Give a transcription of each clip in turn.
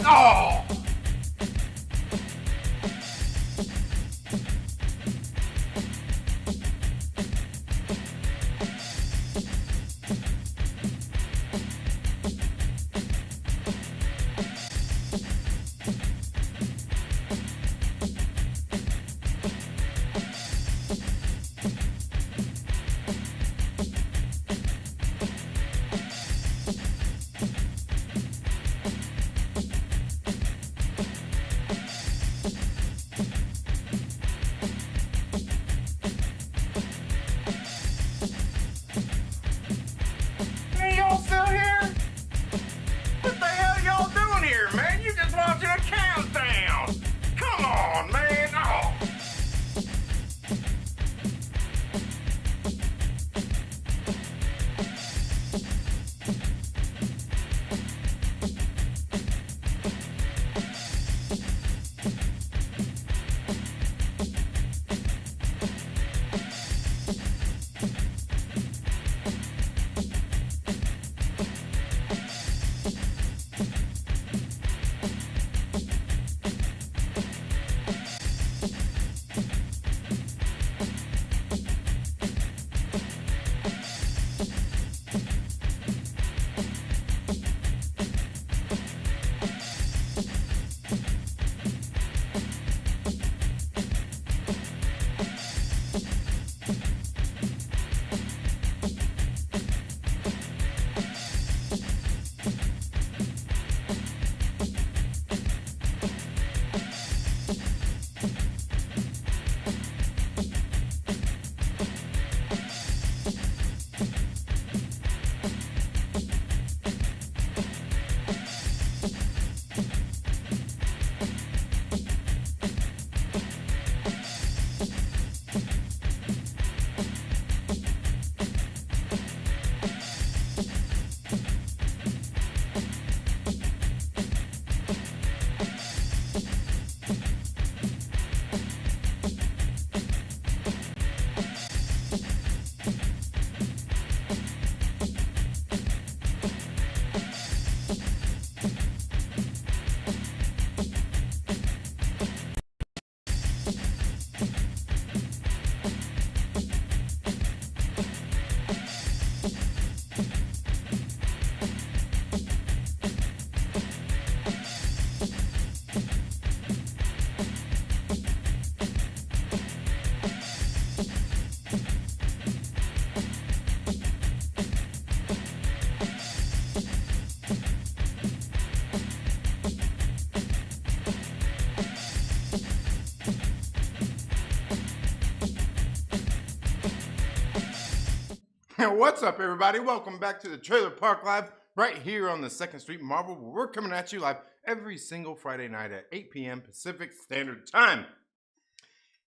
Oh! Hey, y'all still here? What the hell y'all doing here, man? You just watching a countdown. Come on, man. Oh. What's up, everybody? Welcome back to the Trailer Park Live, right here on the 2nd Street Marvel, where we're coming at you live every single Friday night at 8 p.m. Pacific Standard Time.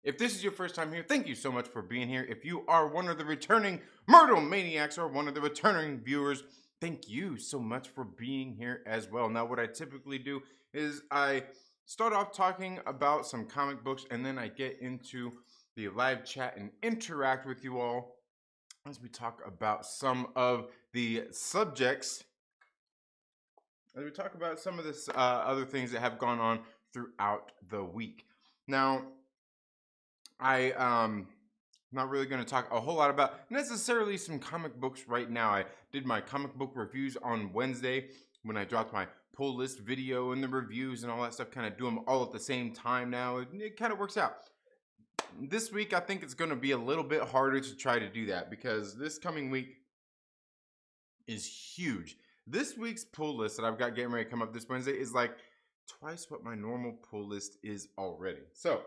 If this is your first time here, thank you so much for being here. If you are one of the returning Myrtle Maniacs or one of the returning viewers, thank you so much for being here as well. Now, what I typically do is I start off talking about some comic books, and then I get into the live chat and interact with you all as we talk about some of the subjects, as we talk about some of the other things that have gone on throughout the week. Now, I'm not really going to talk a whole lot about necessarily some comic books right now. I did my comic book reviews on Wednesday when I dropped my pull list video and the reviews and all that stuff, kind of do them all at the same time now. It kind of works out. This week, I think it's going to be a little bit harder to try to do that because this coming week is huge. This week's pull list that I've got getting ready to come up this Wednesday is like twice what my normal pull list is already. So,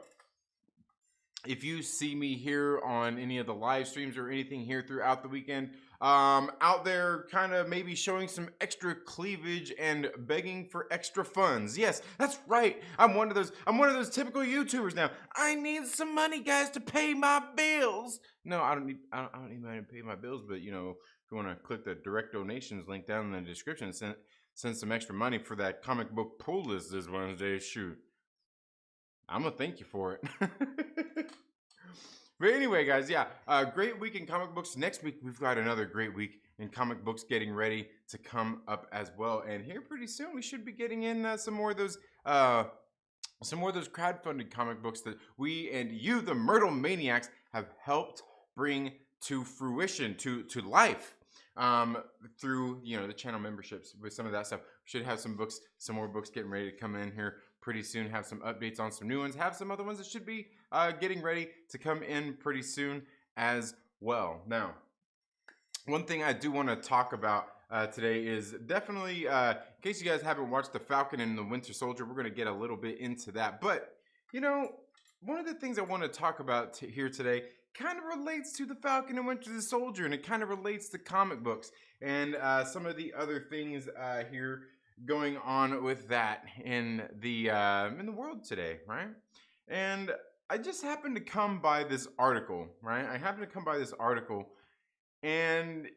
if you see me here on any of the live streams or anything here throughout the weekend, out there kind of maybe showing some extra cleavage and begging for extra funds. Yes, that's right. I'm one of those typical YouTubers now. I need some money, guys, to pay my bills. No, I don't need money to pay my bills, but you know, if you want to click the direct donations link down in the description and send some extra money for that comic book pull list this Wednesday, shoot, I'm gonna thank you for it. But anyway, guys, yeah, great week in comic books. Next week, we've got another great week in comic books getting ready to come up as well. And here pretty soon, we should be getting in some more of those crowdfunded comic books that we and you, the Myrtle Maniacs, have helped bring to fruition, to life, through the channel memberships. With some of that stuff, we should have some more books getting ready to come in here pretty soon. Have some updates on some new ones. Have some other ones that should be getting ready to come in pretty soon as well. Now, one thing I do want to talk about today is definitely, in case you guys haven't watched the Falcon and the Winter Soldier, we're going to get a little bit into that. But, one of the things I want to talk about here today kind of relates to the Falcon and Winter Soldier, and it kind of relates to comic books and some of the other things here going on with that in the world today, right? And I just happened to come by this article, right? I happened to come by this article, and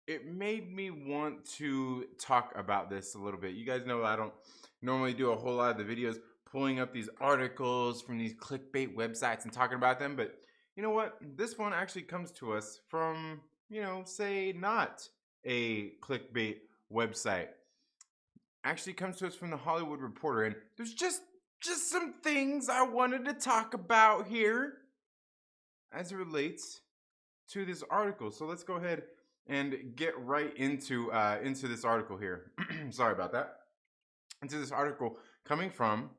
it made me want to talk about this a little bit. You guys know I don't normally do a whole lot of the videos pulling up these articles from these clickbait websites and talking about them, but you know what? This one actually comes to us from, say not a clickbait website. Actually comes to us from the Hollywood Reporter, and there's just some things I wanted to talk about here as it relates to this article. So let's go ahead and get right into this article here. Sorry about that. Into this article coming from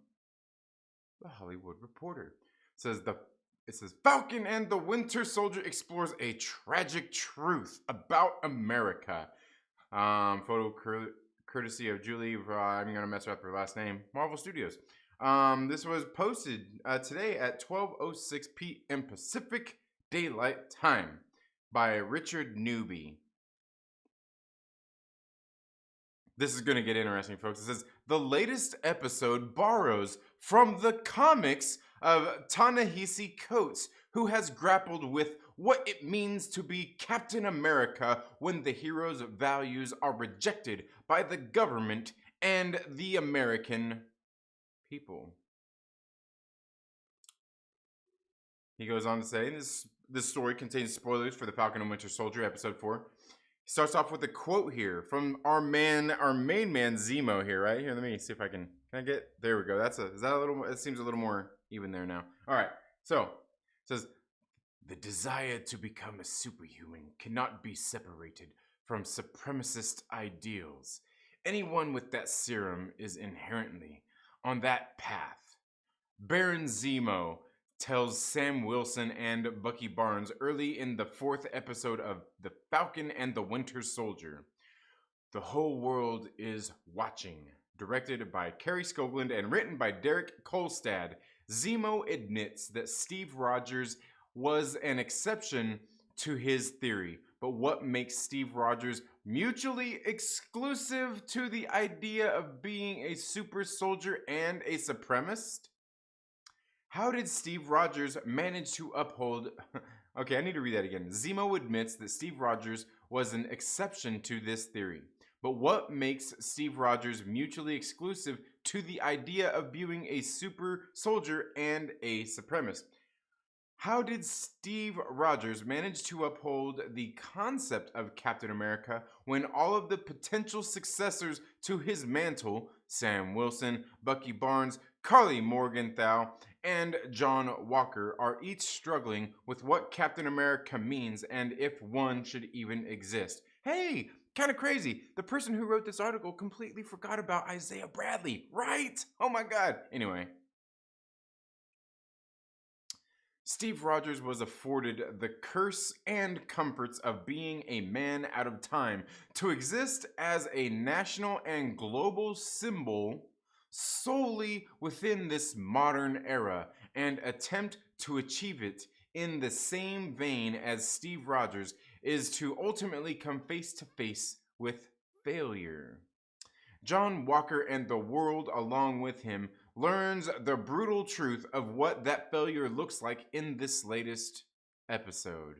the Hollywood Reporter. It says Falcon and the Winter Soldier explores a tragic truth about America. Photo courtesy of Julie. I'm gonna mess up her last name. Marvel Studios. This was posted today at 12:06 p.m. Pacific Daylight Time by Richard Newby. This is going to get interesting, folks. It says, the latest episode borrows from the comics of Ta-Nehisi Coates, who has grappled with what it means to be Captain America when the hero's values are rejected by the government and the American people. He goes on to say, this story contains spoilers for the Falcon and Winter Soldier, episode 4. Starts off with a quote here from our main man Zemo here, right here. Let me see if I can I get, there we go. It seems a little more even there now. All right. So it says, the desire to become a superhuman cannot be separated from supremacist ideals. Anyone with that serum is inherently on that path. Baron Zemo tells Sam Wilson and Bucky Barnes early in the 4th episode of The Falcon and the Winter Soldier. The whole world is watching. Directed by Kerry Skoglund and written by Derek Kolstad, Zemo admits that Steve Rogers was an exception to his theory. But what makes Steve Rogers mutually exclusive to the idea of being a super soldier and a supremacist? How did Steve Rogers manage to uphold... Okay, I need to read that again. Zemo admits that Steve Rogers was an exception to this theory. But what makes Steve Rogers mutually exclusive to the idea of being a super soldier and a supremacist? How did Steve Rogers manage to uphold the concept of Captain America when all of the potential successors to his mantle, Sam Wilson, Bucky Barnes, Carly Morgenthau, and John Walker, are each struggling with what Captain America means and if one should even exist? Hey, kind of crazy. The person who wrote this article completely forgot about Isaiah Bradley, right? Oh my God. Anyway. Steve Rogers was afforded the curse and comforts of being a man out of time to exist as a national and global symbol solely within this modern era and attempt to achieve it in the same vein as Steve Rogers is to ultimately come face to face with failure. John Walker and the world along with him learns the brutal truth of what that failure looks like in this latest episode.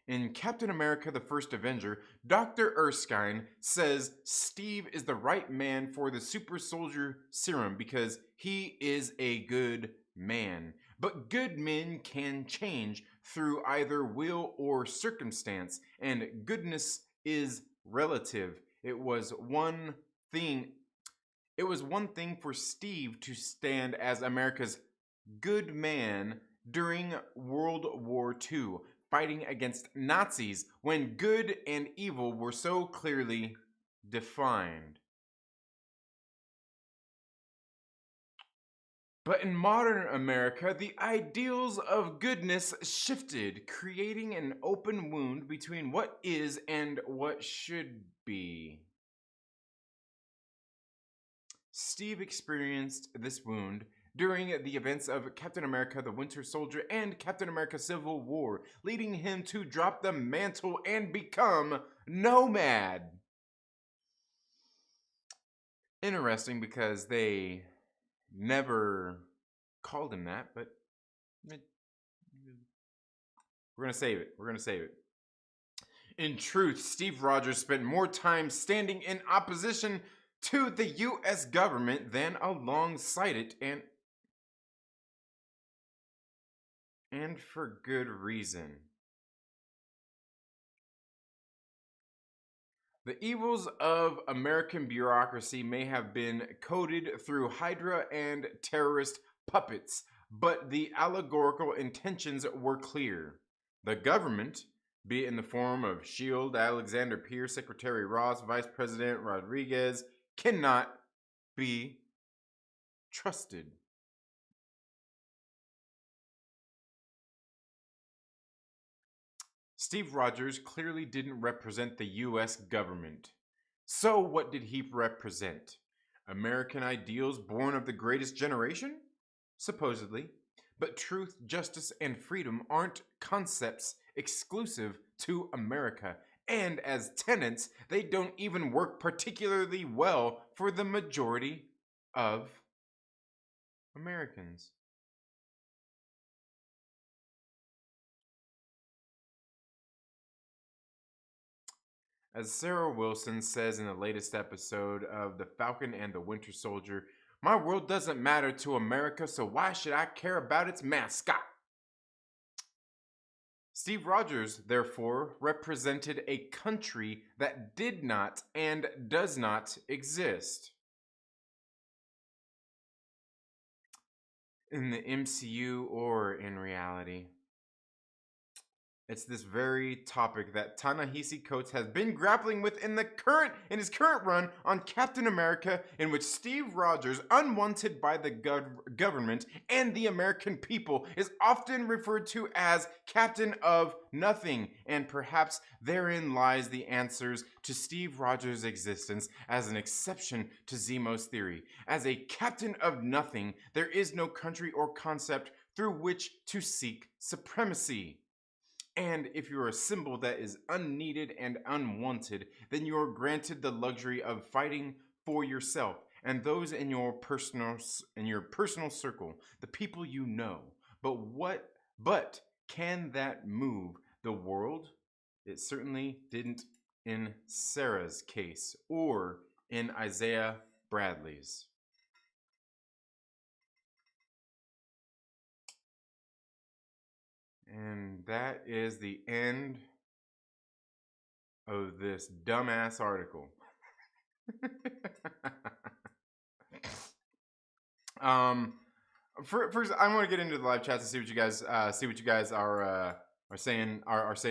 In Captain America the First Avenger, Dr. Erskine says Steve is the right man for the super soldier serum because he is a good man. But good men can change through either will or circumstance, and goodness is relative. It was one thing for Steve to stand as America's good man during World War II, fighting against Nazis when good and evil were so clearly defined. But in modern America, the ideals of goodness shifted, creating an open wound between what is and what should be. Steve experienced this wound during the events of Captain America the Winter Soldier and Captain America Civil War, leading him to drop the mantle and become Nomad. Interesting because they never called him that, but we're going to save it. We're going to save it. In truth, Steve Rogers spent more time standing in opposition to the U.S. government than alongside it, and for good reason. The evils of American bureaucracy may have been coded through Hydra and terrorist puppets, but the allegorical intentions were clear. The government, be it in the form of SHIELD, Alexander Pierce, Secretary Ross, Vice President Rodriguez, cannot be trusted. Steve Rogers clearly didn't represent the US government. So what did he represent? American ideals born of the greatest generation? Supposedly. But truth, justice, and freedom aren't concepts exclusive to America. And as tenets, they don't even work particularly well for the majority of Americans. As Sarah Wilson says in the latest episode of The Falcon and the Winter Soldier, my world doesn't matter to America, so why should I care about its mascot? Steve Rogers, therefore, represented a country that did not and does not exist. In the MCU or in reality. It's this very topic that Ta-Nehisi Coates has been grappling with in his current run on Captain America, in which Steve Rogers, unwanted by the government and the American people, is often referred to as Captain of Nothing, and perhaps therein lies the answers to Steve Rogers' existence as an exception to Zemo's theory. As a Captain of Nothing, there is no country or concept through which to seek supremacy. And if you're a symbol that is unneeded and unwanted, then you're granted the luxury of fighting for yourself and those in your personal circle, the people you know. But can that move the world? It certainly didn't in Sarah's case or in Isaiah Bradley's. And that is the end of this dumbass article. First, I want to get into the live chat to see what you guys are saying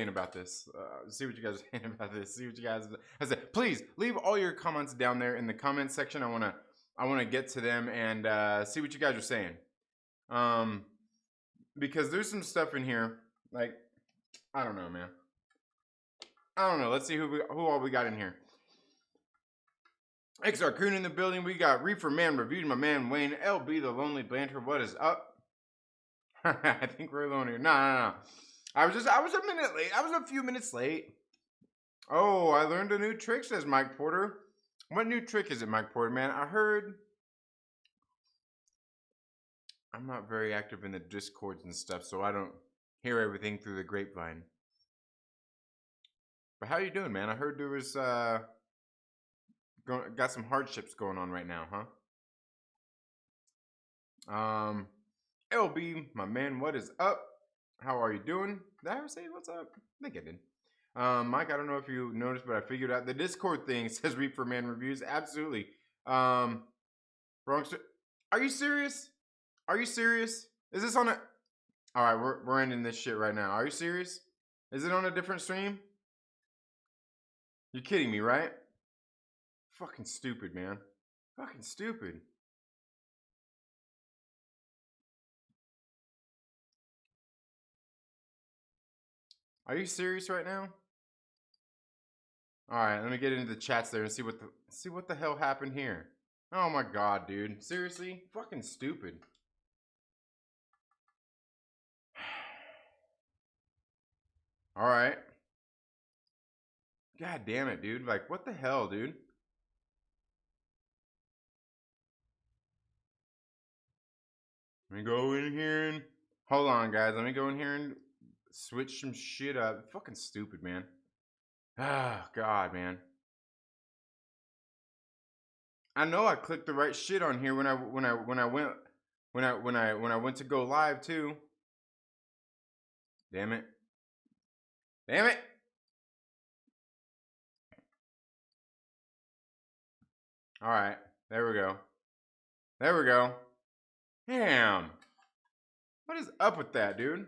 about this. See what you guys are saying about this. See what you guys. I said, please leave all your comments down there in the comment section. I wanna get to them and see what you guys are saying. Because there's some stuff in here, like, I don't know, man. I don't know. Let's see who all we got in here. XR Coon in the building. We got Reefer Man reviewed. My man Wayne LB the Lonely Banter. What is up? I think we're alone here. No. I was a minute late. I was a few minutes late. Oh, I learned a new trick, says Mike Porter. What new trick is it, Mike Porter, man? I heard. I'm not very active in the Discords and stuff, so I don't hear everything through the grapevine. But how you doing, man? I heard there was got some hardships going on right now, huh? LB, my man, what is up? How are you doing? Did I ever say what's up? I think I did. Mike, I don't know if you noticed, but I figured out the Discord thing says Reaper Man reviews. Absolutely. Wrong. Are you serious? Are you serious? Is this on a? All right, we're ending this shit right now. Are you serious? Is it on a different stream? You're kidding me, right? Fucking stupid, man. Fucking stupid. Are you serious right now? All right, let me get into the chats there and see what the hell happened here. Oh my god, dude. Seriously? Fucking stupid. All right. God damn it, dude. Like, what the hell, dude? Let me go in here and hold on, guys. Let me go in here and switch some shit up. Fucking stupid, man. Ah, god, man. I know I clicked the right shit on here when I went to go live too. Damn it. Damn it. All right. There we go. There we go. Damn. What is up with that, dude?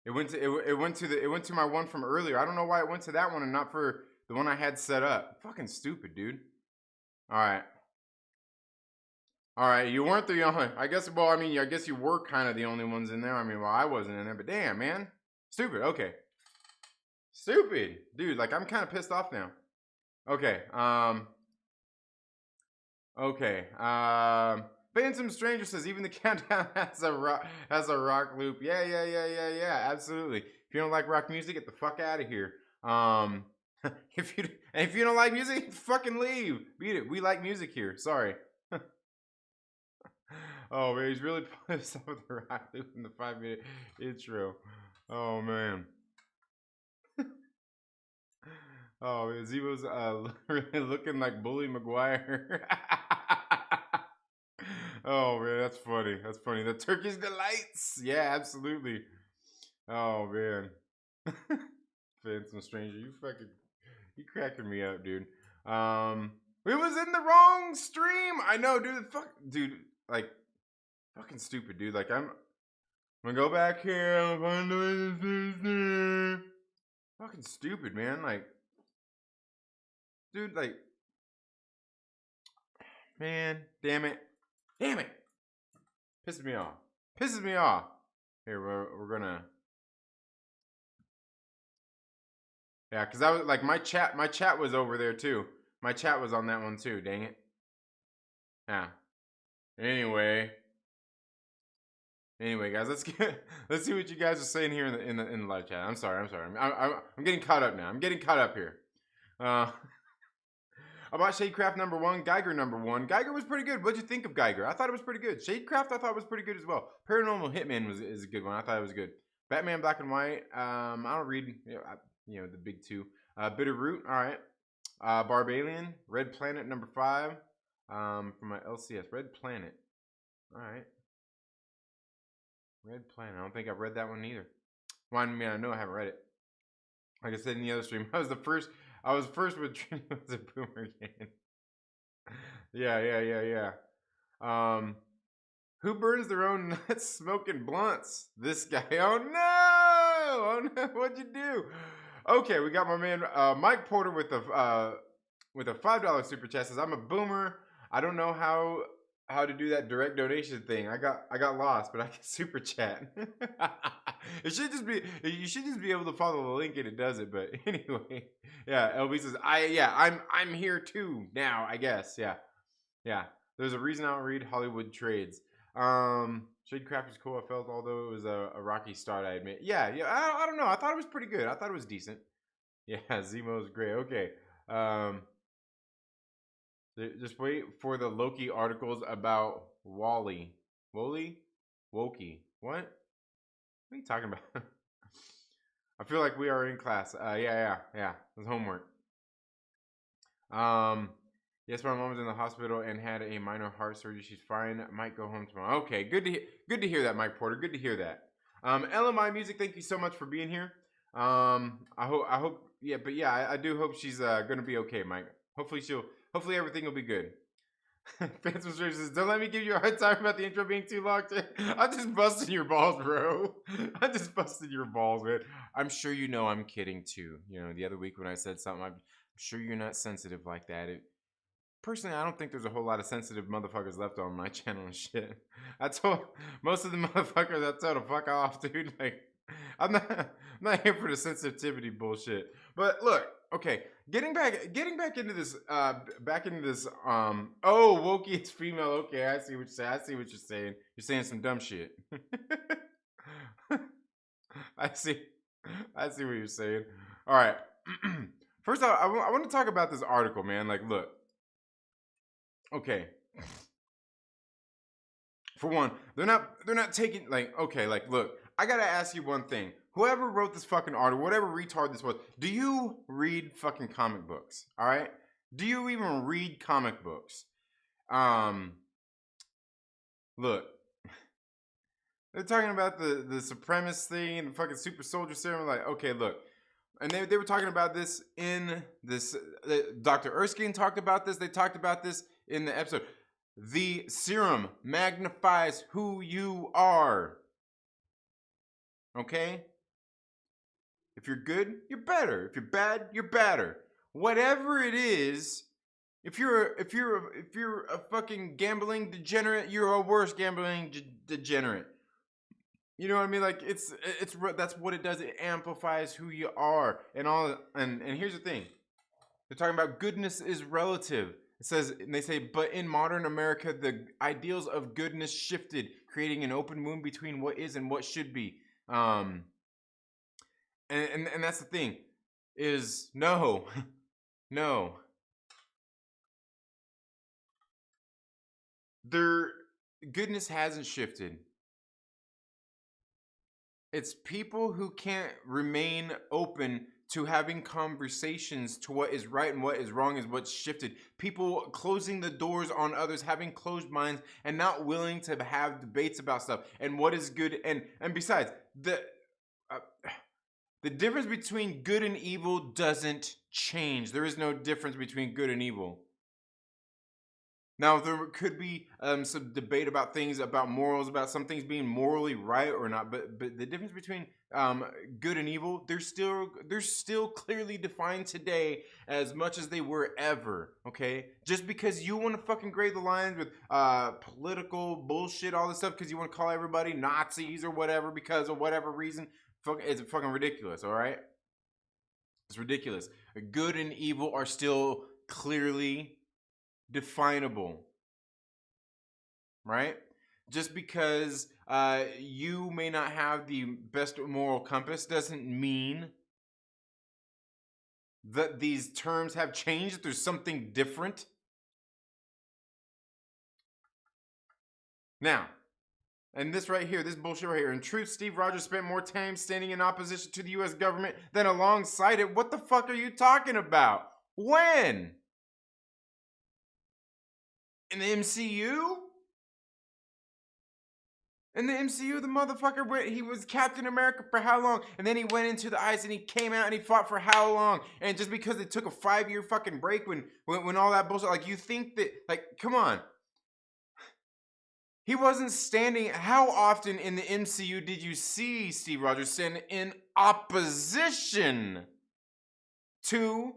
It went to my one from earlier. I don't know why it went to that one and not for the one I had set up. Fucking stupid, dude. All right. All right, you weren't the only. I guess. Well, I mean, I guess you were kind of the only ones in there. I mean, well, I wasn't in there, but damn, man, stupid. Okay, stupid, dude. Like, I'm kind of pissed off now. Okay. Okay. Phantom Stranger says even the countdown has a rock loop. Yeah. Absolutely. If you don't like rock music, get the fuck out of here. If you don't like music, fucking leave. Beat it. We like music here. Sorry. Oh man, he's really pissed off with the rock loop in the 5-minute intro. Oh man. Oh, Zemo's really looking like Bully Maguire. Oh man, that's funny. That's funny. The Turkish delights. Yeah, absolutely. Oh man. Phantom Stranger, you cracking me up, dude. We was in the wrong stream. I know, dude. Fuck, dude. Like, fucking stupid, dude. Like, I'm gonna go back here. I'm gonna find the fucking stupid, man. Like, dude, like, man, damn it. Pisses me off. Here, we're gonna. Yeah, because I was like, my chat was over there too. My chat was on that one too. Dang it. Yeah. Anyway, guys, let's see what you guys are saying here in the live chat. I'm sorry. I'm getting caught up now. I'm getting caught up here. About Shadecraft #1, Geiger #1. Geiger was pretty good. What'd you think of Geiger? I thought it was pretty good. Shadecraft I thought was pretty good as well. Paranormal Hitman is a good one. I thought it was good. Batman Black and White. I don't read the big two. Bitterroot. All right. Barbalian. Red Planet #5. From my LCS. Red Planet. All right. Red Planet. I don't think I've read that one either. Well, I mean, I know I haven't read it. Like I said in the other stream, I was first with Trini was a boomer again. Yeah. Who burns their own nuts smoking blunts? This guy. Oh no! What'd you do? Okay, we got my man Mike Porter with a $5 super chat. Says I'm a boomer. I don't know how to do that direct donation thing. I got lost, but I can super chat. You should just be able to follow the link and it does it. But anyway, yeah. LB says I'm here too now. I guess yeah. There's a reason I don't read Hollywood trades. Shadecraft is cool. I felt although it was a rocky start, I admit. Yeah. I don't know. I thought it was pretty good. I thought it was decent. Yeah, Zemo's great. Okay. Just wait for the Loki articles about Wally. Wokey. What? What are you talking about? I feel like we are in class. Yeah. It's homework. Um, yes, my mom was in the hospital and had a minor heart surgery. She's fine. Might go home tomorrow. Okay, good to hear that, Mike Porter. Good to hear that. LMI Music, thank you so much for being here. I hope, yeah, but yeah, I do hope she's gonna be okay, Mike. Hopefully everything will be good. Phantom Stranger says, don't let me give you a hard time about the intro being too long. I'm just busting your balls, bro. I'm just busting your balls, man. I'm sure you know I'm kidding too. You know, the other week when I said something, I'm sure you're not sensitive like that. Personally, I don't think there's a whole lot of sensitive motherfuckers left on my channel and shit. I told most of the motherfuckers I told to fuck off, dude. Like, I'm not here for the sensitivity bullshit. But look, okay, getting back into this oh, Wokey is female. Okay, I see what you're saying. I see what you're saying. You're saying some dumb shit. I see what you're saying. All right. First off, I want to talk about this article, man. Like, look. Okay. For one, they're not taking, like, okay, like, look, I gotta ask you one thing. Whoever wrote this fucking article, whatever retard this was, do you read fucking comic books? All right? Do you even read comic books? Look, they're talking about the supremacist thing and the fucking super soldier serum. Like, okay, look. And they were talking about this in this, Dr. Erskine talked about this. They talked about this in the episode. The serum magnifies who you are. Okay? If you're good, you're better. If you're bad, you're badder. Whatever it is, if you're a fucking gambling degenerate, you're a worse gambling degenerate. You know what I mean? Like it's that's what it does. It amplifies who you are and all. And here's the thing: they're talking about goodness is relative. It says, and they say, but in modern America, the ideals of goodness shifted, creating an open wound between what is and what should be. And that's the thing, is no, no. Their goodness hasn't shifted. It's people who can't remain open to having conversations to what is right and what is wrong is what's shifted. People closing the doors on others, having closed minds, and not willing to have debates about stuff and what is good. And besides, the difference between good and evil doesn't change. There is no difference between good and evil. Now, there could be some debate about things, about morals, about some things being morally right or not. But the difference between good and evil, they're still clearly defined today as much as they were ever. Okay, just because you want to fucking grade the lines with political bullshit, all this stuff, because you want to call everybody Nazis or whatever because of whatever reason, it's fucking ridiculous. All right, it's ridiculous. Good and evil are still clearly definable, right? Just because you may not have the best moral compass doesn't mean that these terms have changed. There's something different. Now, and this right here, this bullshit right here. In truth, Steve Rogers spent more time standing in opposition to the U.S. government than alongside it. What the fuck are you talking about? When? In the MCU? In the MCU, the motherfucker he was Captain America for how long? And then he went into the ice and he came out and he fought for how long? And just because it took a 5-year fucking break when all that bullshit, like, you think that, like, come on. He wasn't standing. How often in the MCU did you see Steve Rogers stand in opposition to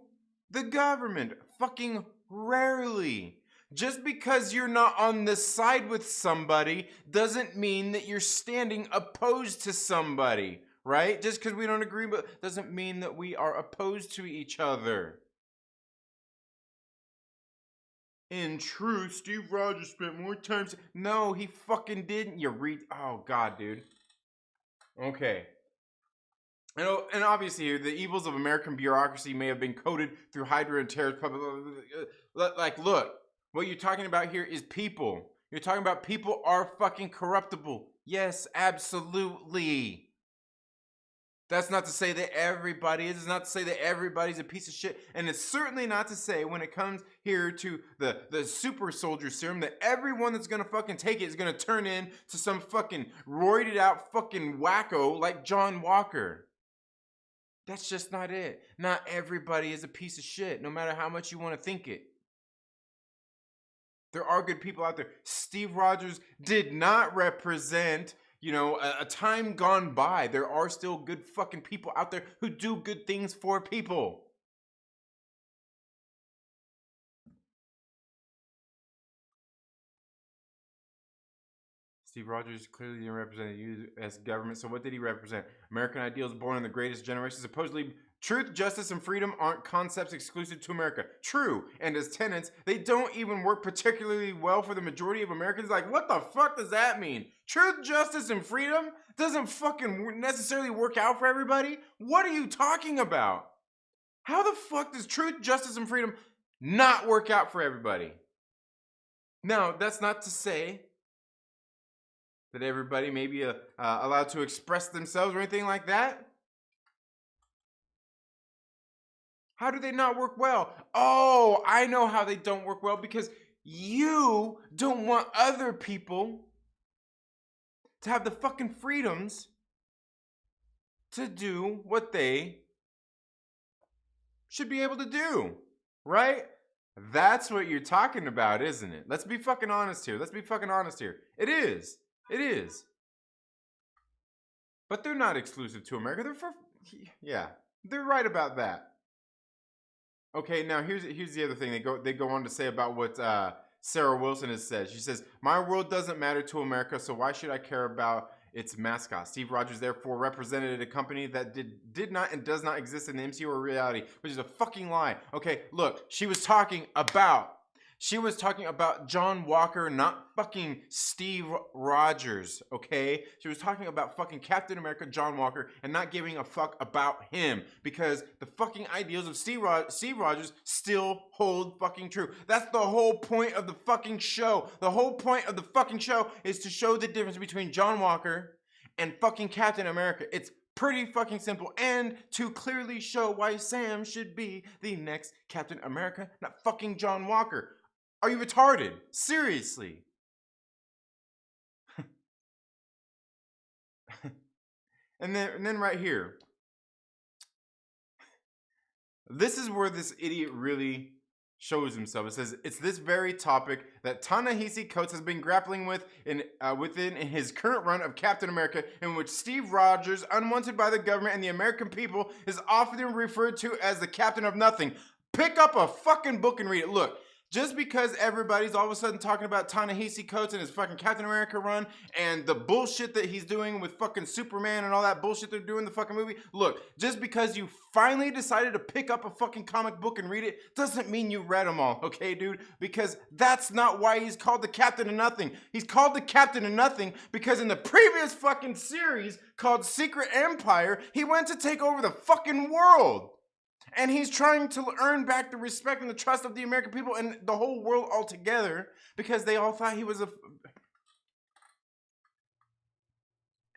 the government? Fucking rarely. Just because you're not on the side with somebody doesn't mean that you're standing opposed to somebody, right? Just because we don't agree, but doesn't mean that we are opposed to each other. In truth, Steve Rogers spent more time. No, he fucking didn't. Oh God, dude. Okay. And obviously, the evils of American bureaucracy may have been coded through Hydra and terrorist public. Like, look, what you're talking about here is people. You're talking about people are fucking corruptible. Yes, absolutely. That's not to say that everybody is. It's not to say that everybody's a piece of shit. And it's certainly not to say when it comes here to the super soldier serum that everyone that's going to fucking take it is going to turn into some fucking roided out fucking wacko like John Walker. That's just not it. Not everybody is a piece of shit, no matter how much you want to think it. There are good people out there. Steve Rogers did not represent, you know, a time gone by. There are still good fucking people out there who do good things for people. Steve Rogers clearly didn't represent the U.S. government. So what did he represent? American ideals born in the greatest generation. Supposedly, truth, justice, and freedom aren't concepts exclusive to America. True. And as tenets, they don't even work particularly well for the majority of Americans. Like, what the fuck does that mean? Truth, justice, and freedom doesn't fucking necessarily work out for everybody? What are you talking about? How the fuck does truth, justice, and freedom not work out for everybody? Now, that's not to say that everybody may be allowed to express themselves or anything like that. How do they not work well? Oh, I know how they don't work well, because you don't want other people to have the fucking freedoms to do what they should be able to do, right? That's what you're talking about, isn't it? Let's be fucking honest here. It is. It is. But they're not exclusive to America. They're right about that. Okay, now here's the other thing they go on to say about what Sarah Wilson has said. She says, "My world doesn't matter to America, so why should I care about its mascot?" Steve Rogers therefore represented a company that did not and does not exist in the MCU or reality, which is a fucking lie. Okay, look, she was talking about John Walker, not fucking Steve Rogers, okay? She was talking about fucking Captain America John Walker and not giving a fuck about him, because the fucking ideals of Steve Rogers still hold fucking true. That's the whole point of the fucking show. The whole point of the fucking show is to show the difference between John Walker and fucking Captain America. It's pretty fucking simple, and to clearly show why Sam should be the next Captain America, not fucking John Walker. Are you retarded? Seriously. and then right here. This is where this idiot really shows himself. It says, it's this very topic that Ta-Nehisi Coates has been grappling with within his current run of Captain America, in which Steve Rogers, unwanted by the government and the American people, is often referred to as the Captain of Nothing. Pick up a fucking book and read it. Look, just because everybody's all of a sudden talking about Ta-Nehisi Coates and his fucking Captain America run and the bullshit that he's doing with fucking Superman and all that bullshit they're doing in the fucking movie, look, just because you finally decided to pick up a fucking comic book and read it doesn't mean you read them all, okay, dude? Because that's not why he's called the Captain of Nothing. He's called the Captain of Nothing because in the previous fucking series called Secret Empire, he went to take over the fucking world. And he's trying to earn back the respect and the trust of the American people and the whole world altogether, because they all thought he was a... It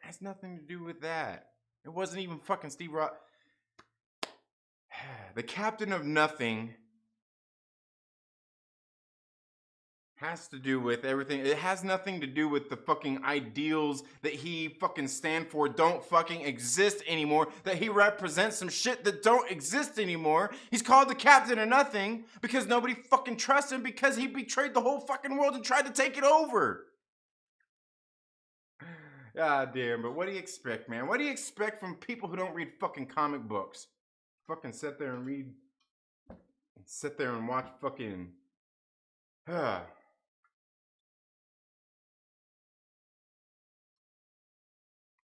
has nothing to do with that. It wasn't even fucking Steve Rogers. The Captain of Nothing has to do with everything. It has nothing to do with the fucking ideals that he fucking stand for don't fucking exist anymore, that he represents some shit that don't exist anymore. He's called the Captain of Nothing because nobody fucking trusts him, because he betrayed the whole fucking world and tried to take it over. God damn, but what do you expect, man? What do you expect from people who don't read fucking comic books? Fucking sit there and watch fucking...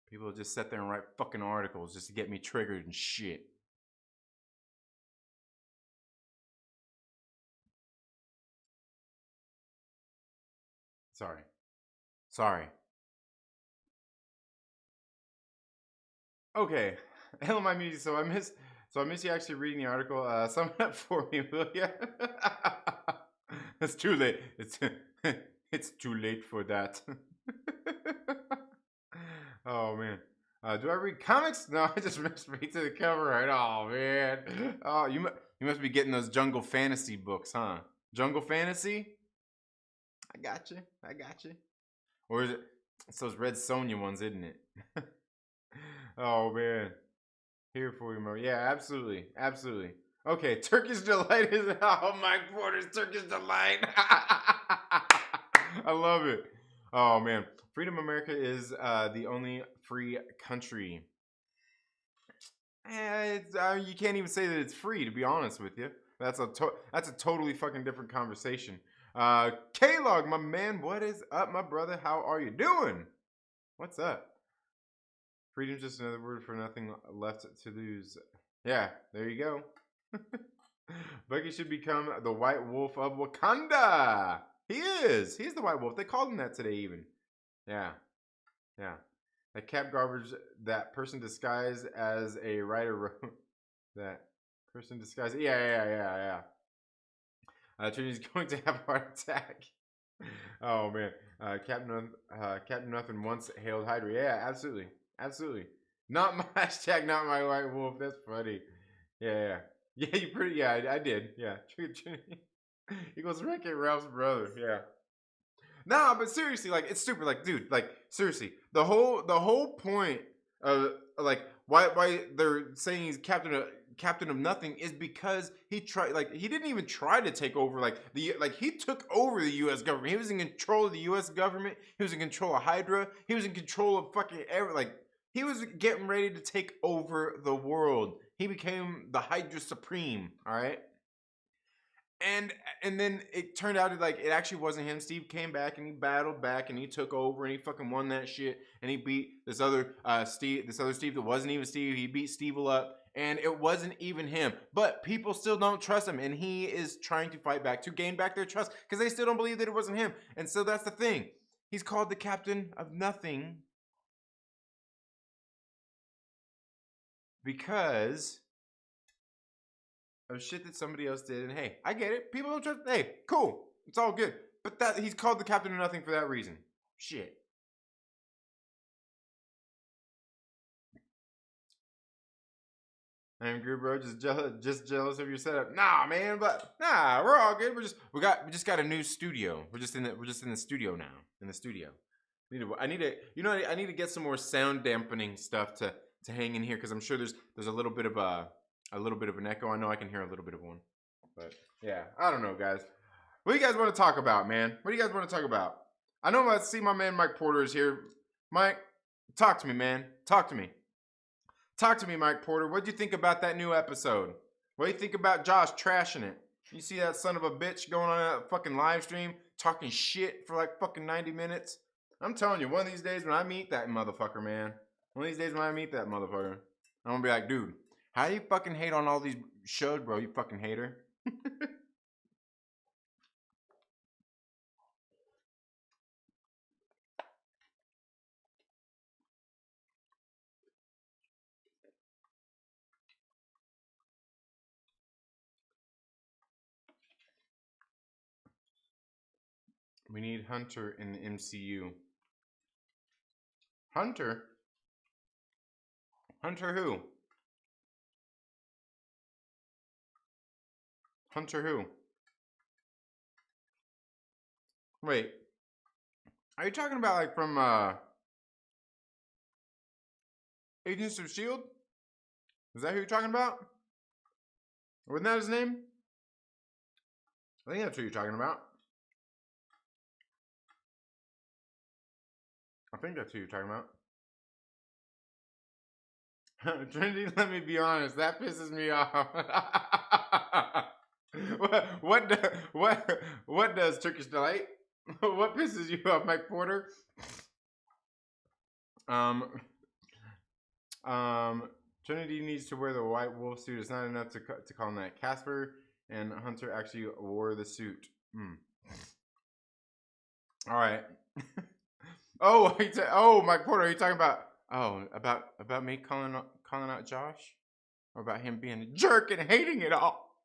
People just sit there and write fucking articles just to get me triggered and shit. Sorry. Okay. Hello, my music. So I miss you actually reading the article. Sum it up for me, will ya? It's too late. It's too late for that. Oh man. Do I read comics? No, I just went straight to the cover. Right? Oh man. Oh, you must be getting those jungle fantasy books, huh? Jungle fantasy? I got you. I got you. Or is it? It's those Red Sonja ones, isn't it? Oh man. Here for you, Mo. Yeah, absolutely, absolutely. Okay, Turkish delight is Mike Porter's Turkish delight. I love it. Oh man, Freedom America is the only free country. You can't even say that it's free. To be honest with you, that's a totally fucking different conversation. K-Log, my man, what is up, my brother? How are you doing? What's up? Freedom's just another word for nothing left to lose. Yeah, there you go. Bucky should become the White Wolf of Wakanda. He is. He's the White Wolf. They called him that today, even. Yeah. Yeah. That Cap garbage, that person disguised as a writer wrote. That person disguised. Yeah. Trinity's going to have a heart attack. Oh, man. Captain Nothing once hailed Hydra. Yeah, absolutely. Absolutely. Not my hashtag, not my White Wolf. That's funny. Yeah. Yeah, you pretty. Yeah, I did. Yeah. He goes, Wreck-It Ralph's brother. Yeah. Nah, but seriously, like, it's stupid. Like, dude, like, seriously, the whole point of like why they're saying he's captain of nothing is because he didn't even try to take over he took over the U.S. government. He was in control of the U.S. government. He was in control of Hydra. He was in control of fucking he was getting ready to take over the world. He became the Hydra Supreme. All right. And then it turned out it actually wasn't him. Steve came back and he battled back and he took over and he fucking won that shit and he beat this other Steve that wasn't even Steve. He beat Steve up and it wasn't even him. But people still don't trust him and he is trying to fight back to gain back their trust because they still don't believe that it wasn't him. And so that's the thing. He's called the Captain of Nothing because of shit that somebody else did. And hey, I get it. People don't trust. Hey, cool. It's all good. But that he's called the Captain of Nothing for that reason. Shit. I'm good, bro. Just jealous of your setup. Nah, man. But nah, we're all good. We just got a new studio. We're just in the studio now. In the studio. I need to get some more sound dampening stuff to hang in here because I'm sure there's a little bit of an echo. I know I can hear a little bit of one. But yeah, I don't know, guys. What do you guys want to talk about, man? What do you guys want to talk about? I know I see my man Mike Porter is here. Mike, talk to me, man. Talk to me. Talk to me, Mike Porter. What'd you think about that new episode? What do you think about Josh trashing it? You see that son of a bitch going on that fucking live stream talking shit for like fucking 90 minutes? I'm telling you, one of these days when I meet that motherfucker, man. One of these days when I meet that motherfucker, I'm gonna be like, dude, how do you fucking hate on all these shows, bro? You fucking hater. We need Hunter in the MCU. Hunter? Hunter who? Hunter who? Wait. Are you talking about like from Agents of S.H.I.E.L.D.? Is that who you're talking about? Wasn't that his name? I think that's who you're talking about. I think that's who you're talking about. Trinity, let me be honest, that pisses me off. What does Turkish Delight? What pisses you off, Mike Porter? Trinity needs to wear the white wolf suit. It's not enough to call him that. Casper and Hunter actually wore the suit. All right. Mike Porter, are you talking about? Oh, about me calling out Josh, or about him being a jerk and hating it all?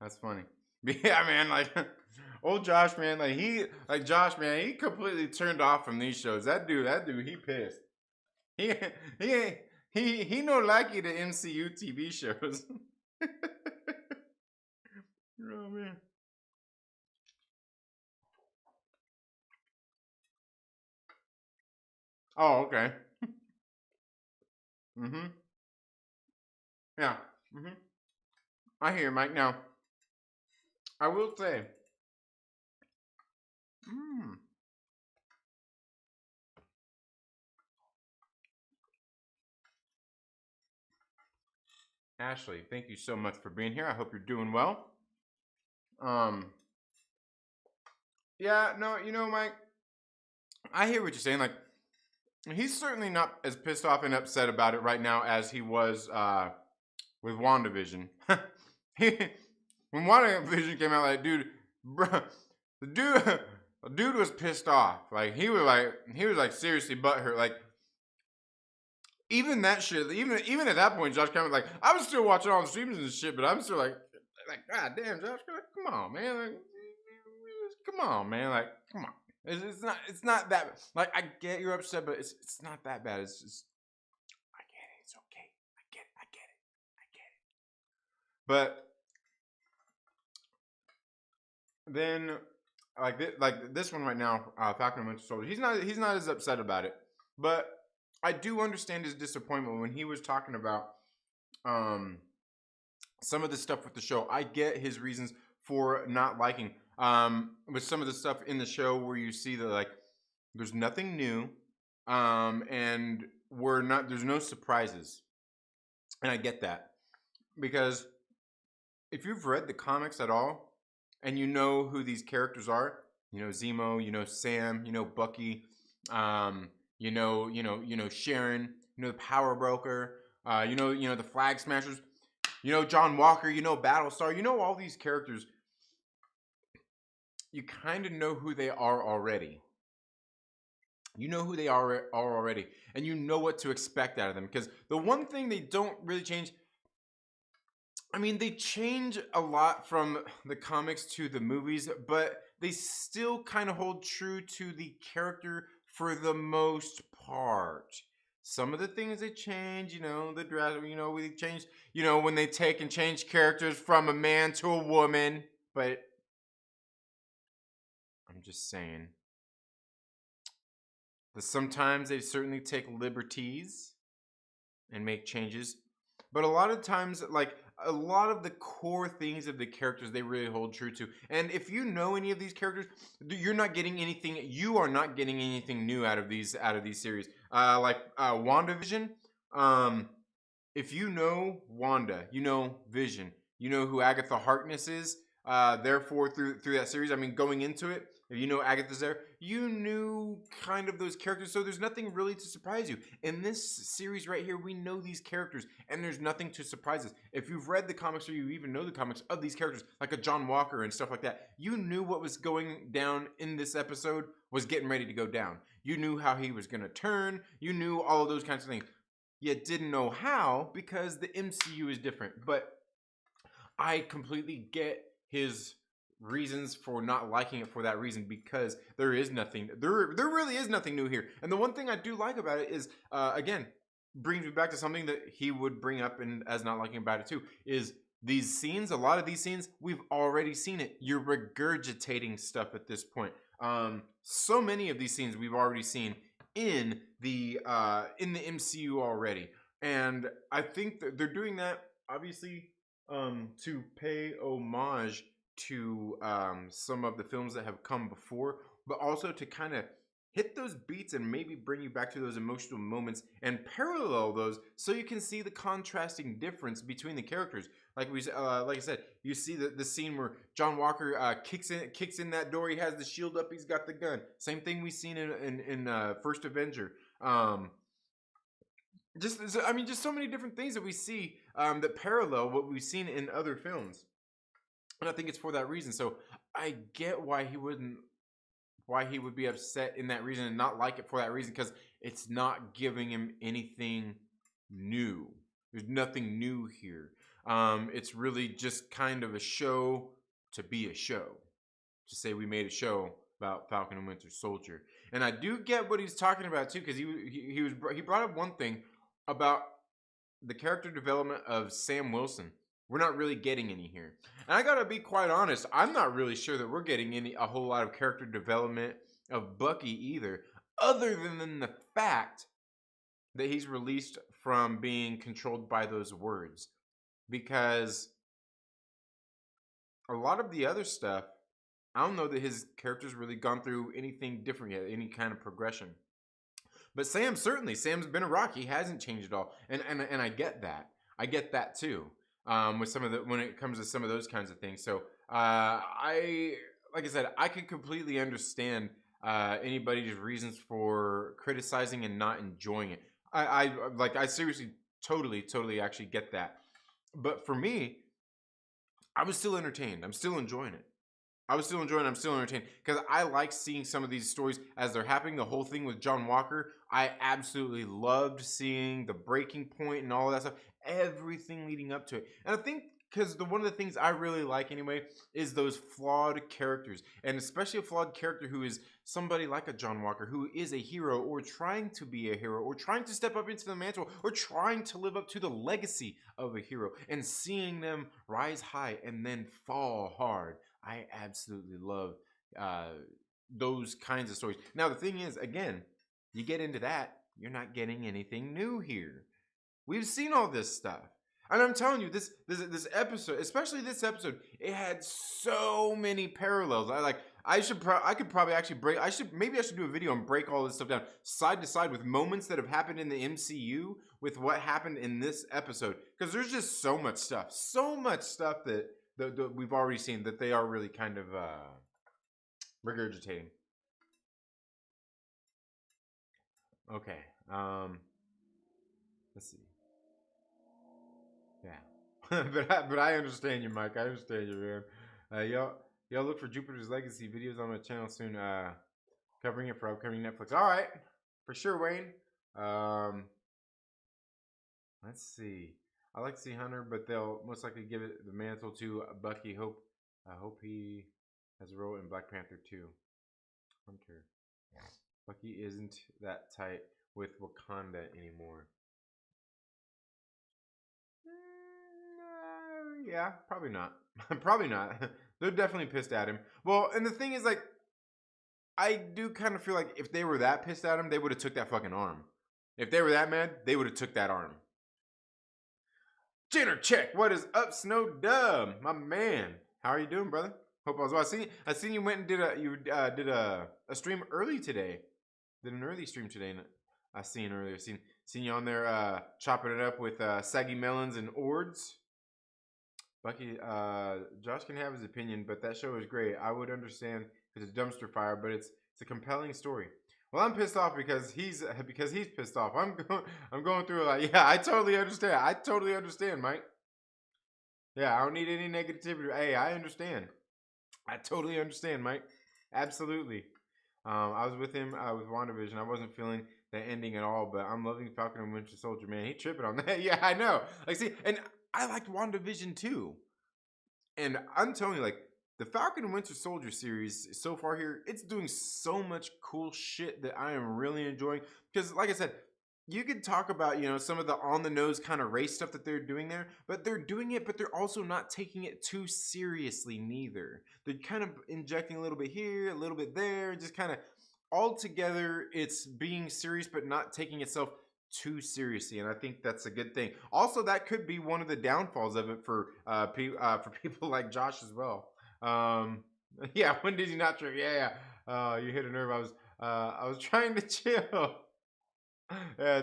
That's funny. Yeah, man. Like, old Josh, man, Josh, man, he completely turned off from these shows. That dude, he pissed. He he ain't he no likey the MCU TV shows. Oh man. Oh, okay. Mm-hmm. Yeah. Mm-hmm. I hear you, Mike. Now, I will say, mm, Ashley, thank you so much for being here. I hope you're doing well. Um, yeah, no, Mike, I hear what you're saying. Like, he's certainly not as pissed off and upset about it right now as he was with WandaVision. he, when WandaVision came out, like, dude, bro, the dude, the dude was pissed off. Like, he was like seriously butthurt. Like, even that shit, even at that point, Josh Cameron, like, I was still watching all the streams and shit, but I'm still like, God damn, Josh, come on, man, like, come on, man, like, come on. It's not that, like, I get you're upset, but it's not that bad. It's just, I get it, it's okay, I get it. But then, like this one right now, Falcon and Winter Soldier, he's not as upset about it, but I do understand his disappointment when he was talking about um some of the stuff with the show. I get his reasons for not liking with some of the stuff in the show where you see that, like, there's nothing new, and there's no surprises, and I get that because if you've read the comics at all and you know who these characters are, you know Zemo, you know Sam, you know Bucky, you know Sharon, you know the Power Broker, you know the Flag Smashers, you know John Walker, you know Battlestar, you know all these characters. You kind of know who they are already. You know who they are already, and you know what to expect out of them. Because the one thing they don't really change, I mean, they change a lot from the comics to the movies, but they still kind of hold true to the character for the most part. Some of the things they change, you know, the dress, you know, we change, you know, when they take and change characters from a man to a woman. But I'm just saying that sometimes they certainly take liberties and make changes. But a lot of times, like, a lot of the core things of the characters they really hold true to. And if you know any of these characters, you're not getting anything. You are not getting anything new out of these series. Like WandaVision. If you know Wanda, you know Vision, you know who Agatha Harkness is. Therefore, through that series, I mean, going into it, if you know Agatha's there, you knew kind of those characters, so there's nothing really to surprise you. In this series right here, we know these characters, and there's nothing to surprise us. If you've read the comics or you even know the comics of these characters, like a John Walker and stuff like that, you knew what was going down in this episode was getting ready to go down. You knew how he was going to turn. You knew all of those kinds of things. You didn't know how because the MCU is different. But I completely get his reasons for not liking it for that reason, because there really is nothing new here. And the one thing I do like about it is, again, brings me back to something that he would bring up and as not liking about it too, is these scenes. A lot of these scenes we've already seen it. You're regurgitating stuff at this point. So many of these scenes we've already seen in the MCU already, and I think that they're doing that obviously to pay homage to some of the films that have come before, but also to kind of hit those beats and maybe bring you back to those emotional moments and parallel those, so you can see the contrasting difference between the characters. Like like I said, you see the scene where John Walker kicks in that door. He has the shield up. He's got the gun. Same thing we've seen in First Avenger. Just so many different things that we see that parallel what we've seen in other films, and I think it's for that reason. So I get why he would be upset in that reason and not like it for that reason, because it's not giving him anything new. There's nothing new here. It's really just kind of a show to be a show. to say we made a show about Falcon and Winter Soldier. And I do get what he's talking about too, because he brought up one thing about the character development of Sam Wilson. We're not really getting any here. And I gotta be quite honest, I'm not really sure that we're getting a whole lot of character development of Bucky either, other than the fact that he's released from being controlled by those words. Because a lot of the other stuff, I don't know that his character's really gone through anything different yet, any kind of progression. But Sam, certainly, Sam's been a rock. He hasn't changed at all, and I get that. I get that too. With some of the when it comes to some of those kinds of things. So like I said, I could completely understand anybody's reasons for criticizing and not enjoying it. I seriously, totally actually get that. But for me, I was still entertained. I'm still enjoying it. I'm still entertained because I like seeing some of these stories as they're happening. The whole thing with John Walker, I absolutely loved seeing the breaking point and all of that stuff, everything leading up to it. And I think because one of the things I really like anyway is those flawed characters, and especially a flawed character who is somebody like a John Walker, who is a hero or trying to be a hero or trying to step up into the mantle or trying to live up to the legacy of a hero, and seeing them rise high and then fall hard. I absolutely love those kinds of stories. Now, the thing is, again, you get into that, you're not getting anything new here. We've seen all this stuff. And I'm telling you, this episode, especially this episode, it had so many parallels. I could probably actually maybe I should do a video and break all this stuff down side to side with moments that have happened in the MCU with what happened in this episode. Because there's just so much stuff that we've already seen that they are really kind of regurgitating. Okay. Let's see. Yeah. but I understand you, Mike. I understand you, man. Y'all look for Jupiter's Legacy videos on my channel soon. Covering it for upcoming Netflix. All right, for sure, Wayne. Let's see. I like to see Hunter, but they'll most likely give it the mantle to Bucky. I hope he has a role in Black Panther 2. Hunter. Bucky isn't that tight with Wakanda anymore. Yeah, probably not. Probably not. They're definitely pissed at him. Well, and the thing is, like, I do kind of feel like if they were that pissed at him, they would have took that fucking arm. If they were that mad, they would have took that arm. Jenner check. What is up, Snow Dub? My man. How are you doing, brother? Hope all is well. I seen you went and did a stream early today. Did an early stream today. I seen earlier. Seen you on there chopping it up with saggy melons and ords. Bucky, Josh can have his opinion, but that show is great. I would understand if it's a dumpster fire, but it's a compelling story. Well, I'm pissed off because he's pissed off. I'm going through like, yeah, I totally understand, Mike. Yeah, I don't need any negativity. Hey, I understand. I totally understand, Mike. Absolutely. I was with him with WandaVision. I wasn't feeling the ending at all, but I'm loving Falcon and Winter Soldier, man. He tripping on that. Yeah, I know. Like, see, and I liked WandaVision too. And I'm telling you, like, the Falcon and Winter Soldier series so far here, it's doing so much cool shit that I am really enjoying. Because, like I said, you could talk about, you know, some of the on-the-nose kind of race stuff that they're doing there, but they're doing it, but they're also not taking it too seriously neither. They're kind of injecting a little bit here, a little bit there, just kind of all together. It's being serious, but not taking itself too seriously, and I think that's a good thing. Also, that could be one of the downfalls of it for people like Josh as well. Yeah, when did you not trip? Yeah. You hit a nerve. I was trying to chill. Yeah,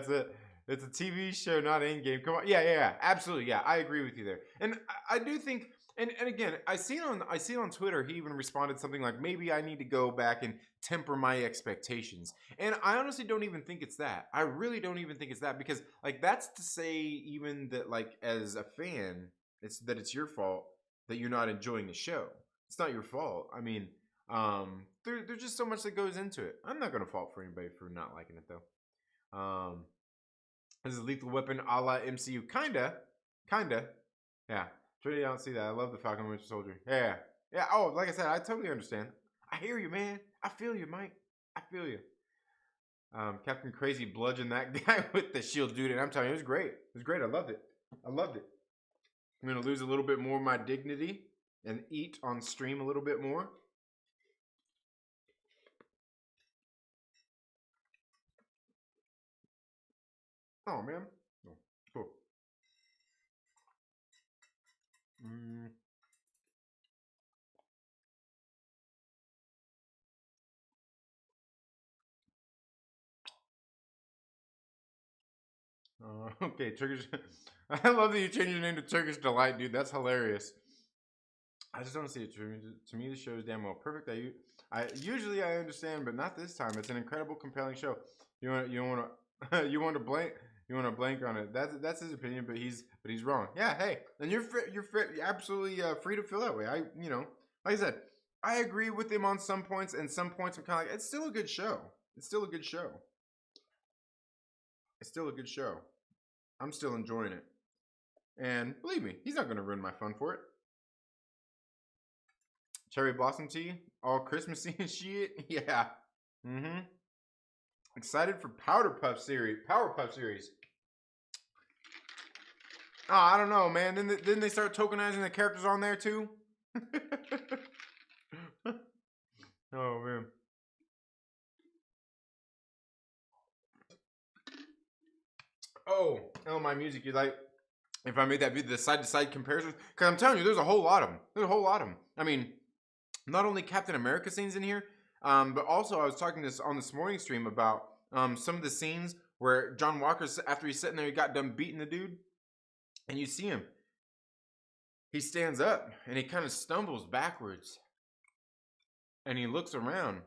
it's a TV show, not in game. Come on, yeah, absolutely, yeah. I agree with you there, and I do think. And again, I seen on Twitter, he even responded something like, maybe I need to go back and temper my expectations. And I honestly don't even think it's that. I really don't even think it's that, because like that's to say even that like as a fan, it's your fault that you're not enjoying the show. It's not your fault. I mean, there's just so much that goes into it. I'm not gonna fault for anybody for not liking it though. This is Lethal Weapon a la MCU, kinda, yeah. Trinity, I don't see that. I love the Falcon and Winter Soldier. Yeah. Yeah. Oh, like I said, I totally understand. I hear you, man. I feel you, Mike. I feel you. Captain Crazy bludgeoned that guy with the shield, dude, and I'm telling you, it was great. It was great. I loved it. I loved it. I'm gonna lose a little bit more of my dignity and eat on stream a little bit more. Oh man. Oh, cool. Mm. Okay, Turkish. I love that you changed your name to Turkish Delight, dude. That's hilarious. I just don't see it. To me, the show is damn well perfect. I usually I understand, but not this time. It's an incredible, compelling show. You want to you want to blank on it. That's his opinion, but he's wrong. Yeah, hey, and you're absolutely free to feel that way. Like I said, I agree with him on some points, and some points I'm kind of like, it's still a good show. It's still a good show. It's still a good show. I'm still enjoying it. And believe me, he's not going to ruin my fun for it. Cherry Blossom Tea, all Christmassy and shit. Yeah. Mm-hmm. Excited for Powerpuff series. Oh, I don't know, man. Then they start tokenizing the characters on there too. Oh man. Oh, my music. You like? If I made that video, the side-to-side comparisons, because I'm telling you, there's a whole lot of them. There's a whole lot of them. I mean, not only Captain America scenes in here, but also I was talking on this morning stream about some of the scenes where John Walker's, after he's sitting there, he got done beating the dude, and you see him. He stands up and he kind of stumbles backwards, and he looks around,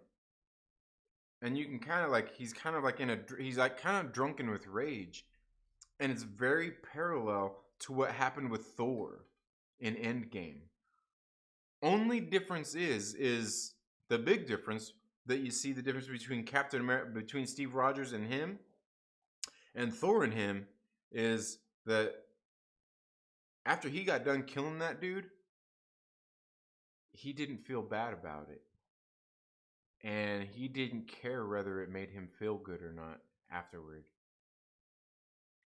and you can kind of like he's kind of like he's like kind of drunken with rage, and it's very parallel to what happened with Thor in Endgame. Only difference is the big difference that you see the difference between Captain America, between Steve Rogers and him, and Thor and him, is that after he got done killing that dude, he didn't feel bad about it, and he didn't care whether it made him feel good or not afterward.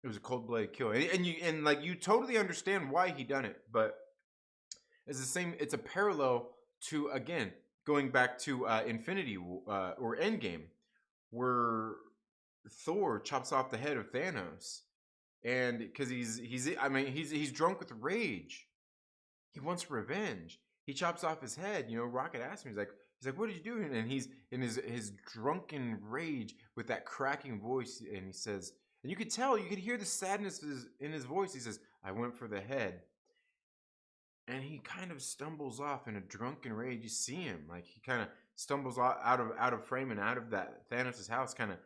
It was a cold-blooded kill, and like you totally understand why he done it, but it's the same. It's a parallel to, again, going back to Infinity or Endgame, where Thor chops off the head of Thanos, and because he's drunk with rage, he wants revenge. He chops off his head. Rocket asks him, he's like, what did you do? And he's in his drunken rage with that cracking voice, and he says, and you could hear the sadness in his voice. He says, I went for the head. And he kind of stumbles off in a drunken rage. You see him, like he kind of stumbles out of frame and out of that Thanos' house, kind of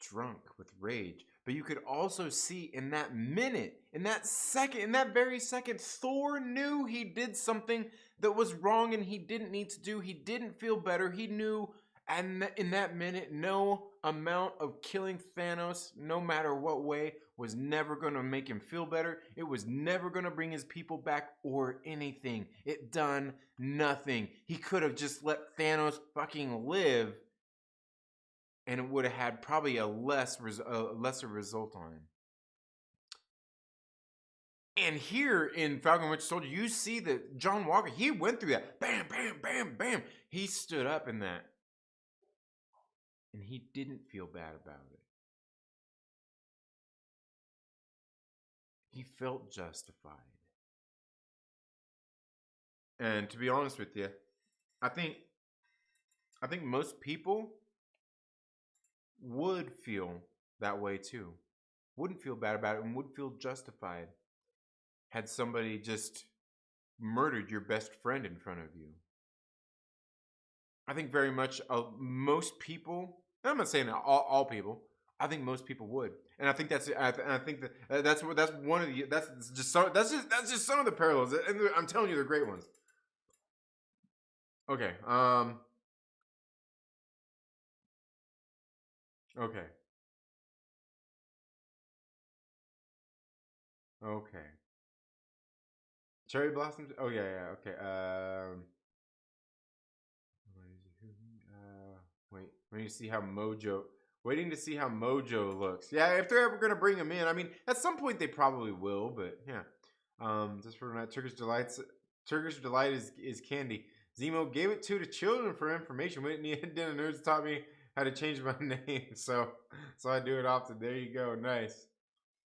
drunk with rage. But you could also see in that minute, in that very second, Thor knew he did something that was wrong and he didn't need to do. He didn't feel better. He knew, and in that minute, no amount of killing Thanos, no matter what way, was never going to make him feel better. It was never going to bring his people back or anything. It done nothing. He could have just let Thanos fucking live, and it would have had probably a lesser result on him. And here in Falcon and Winter Soldier, you see that John Walker, he went through that. Bam, bam, bam, bam. He stood up in that. And he didn't feel bad about it. He felt justified. And to be honest with you, I think most people would feel that way too. Wouldn't feel bad about it and would feel justified had somebody just murdered your best friend in front of you. I think very much most people, and I'm not saying all people, I think most people would, and I think that's one of the that's just some of the parallels, and I'm telling you, they're great ones. Okay. Okay. Okay. Cherry blossoms. Oh yeah. Okay. Wait. Waiting to see how Mojo. Waiting to see how Mojo looks. Yeah, if they're ever gonna bring him in, I mean, at some point they probably will. But yeah. Just for that, Turkish delights. Turkish delight is candy. Zemo gave it to the children for information. Went and dinner nerds taught me how to change my name, so I do it often. There you go. Nice.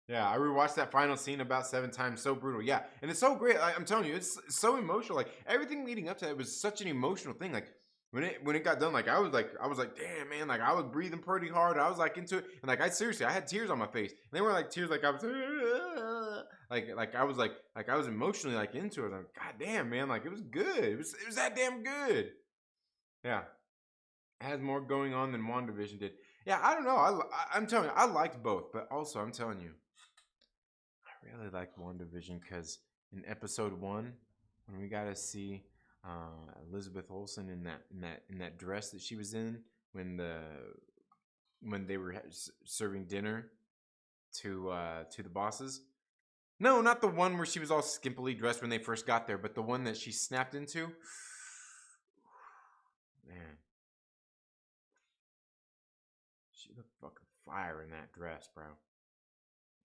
Yeah, I rewatched that final scene about 7 times. So brutal. Yeah, and it's so great. I'm telling you, it's so emotional. Like everything leading up to it was such an emotional thing. Like when it got done, like I was like, damn man, like I was breathing pretty hard. I was like into it, and like I had tears on my face. And they were like tears, like I was I was emotionally like into it. I was like, god damn man, like it was good. It was that damn good. Yeah, it has more going on than WandaVision did. Yeah, I don't know. I'm telling you, I liked both, but also I'm telling you. I really liked WandaVision because in episode 1, when we got to see Elizabeth Olsen in that dress that she was in when they were serving dinner to the bosses. No, not the one where she was all skimpily dressed when they first got there, but the one that she snapped into. Man, she looked fucking fire in that dress, bro.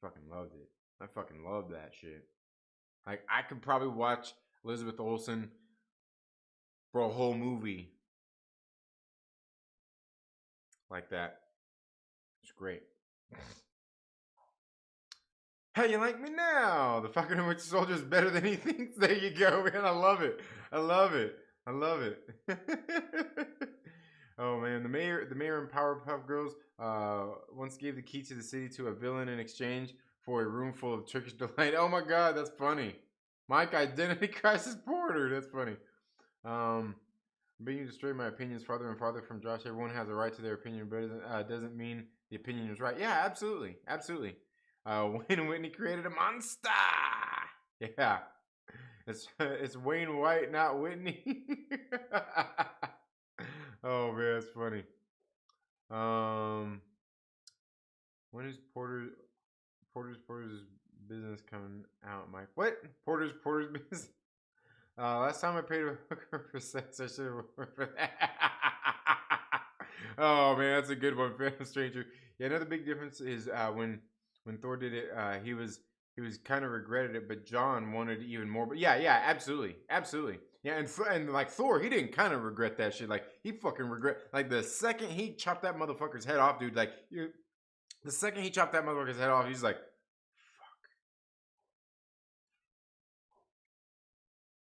Fucking loved it. I fucking loved that shit. Like I could probably watch Elizabeth Olsen for a whole movie like that. It's great. How you like me now? The Falcon and Winter Soldier is better than he thinks. There you go, man. I love it. I love it. I love it. Oh man, the mayor and Powerpuff Girls once gave the key to the city to a villain in exchange for a room full of Turkish delight. Oh my god, that's funny. Mike Identity Crisis Porter. That's funny. Being to stray my opinions farther and farther from Josh. Everyone has a right to their opinion, but it doesn't mean the opinion is right. Yeah, absolutely, absolutely. Wayne Whitney created a monster. Yeah, it's Wayne White, not Whitney. Oh man, that's funny. When is Porter's business coming out, Mike? What? Porter's business? Last time I paid a hooker for sex, I should have worked for that. Oh man, that's a good one, Phantom Stranger. Yeah, another big difference is when Thor did it, he was kind of regretted it, but John wanted even more. But yeah, absolutely, absolutely. Yeah, and like Thor, he didn't kind of regret that shit. Like he fucking regret. Like the second he chopped that motherfucker's head off, dude. Like the second he chopped that motherfucker's head off, he's like,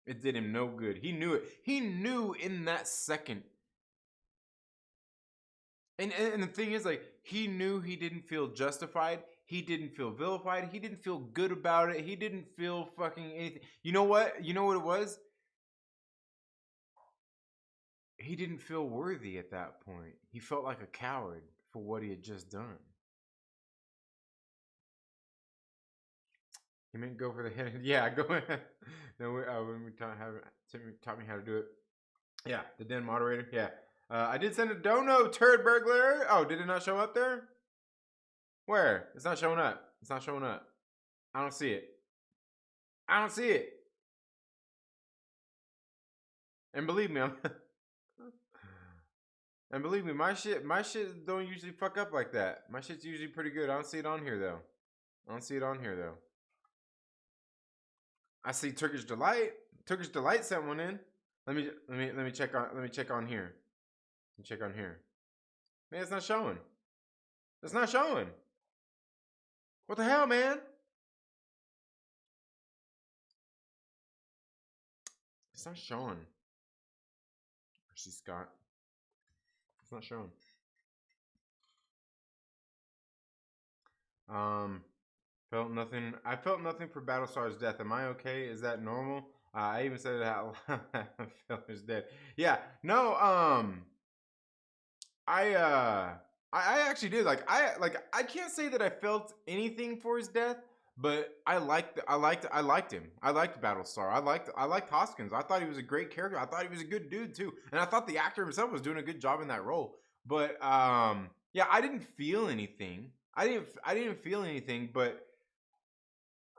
it did him no good. He knew it. He knew in that second. And the thing is, like, he knew he didn't feel justified. He didn't feel vilified. He didn't feel good about it. He didn't feel fucking anything. You know what? You know what it was? He didn't feel worthy at that point. He felt like a coward for what he had just done. He meant go for the head. Yeah, go ahead. No, when we taught me how to do it. Yeah, the den moderator. Yeah. I did send a dono, turd burglar. Oh, did it not show up there? Where? It's not showing up. It's not showing up. I don't see it. I don't see it. And believe me, my shit don't usually fuck up like that. My shit's usually pretty good. I don't see it on here though. I see Turkish Delight. Turkish Delight sent one in. Let me check on here. Let me check on here. Man, it's not showing. It's not showing. What the hell, man? It's not showing. She's Scott. It's not showing. Felt nothing. I felt nothing for Battlestar's death. Am I okay? Is that normal? I even said it out loud. I felt his dead. Yeah. No. I actually did. I can't say that I felt anything for his death, but I liked him. I liked Battlestar. I liked Hoskins. I thought he was a great character. I thought he was a good dude too, and I thought the actor himself was doing a good job in that role. But yeah, I didn't feel anything. I didn't feel anything, but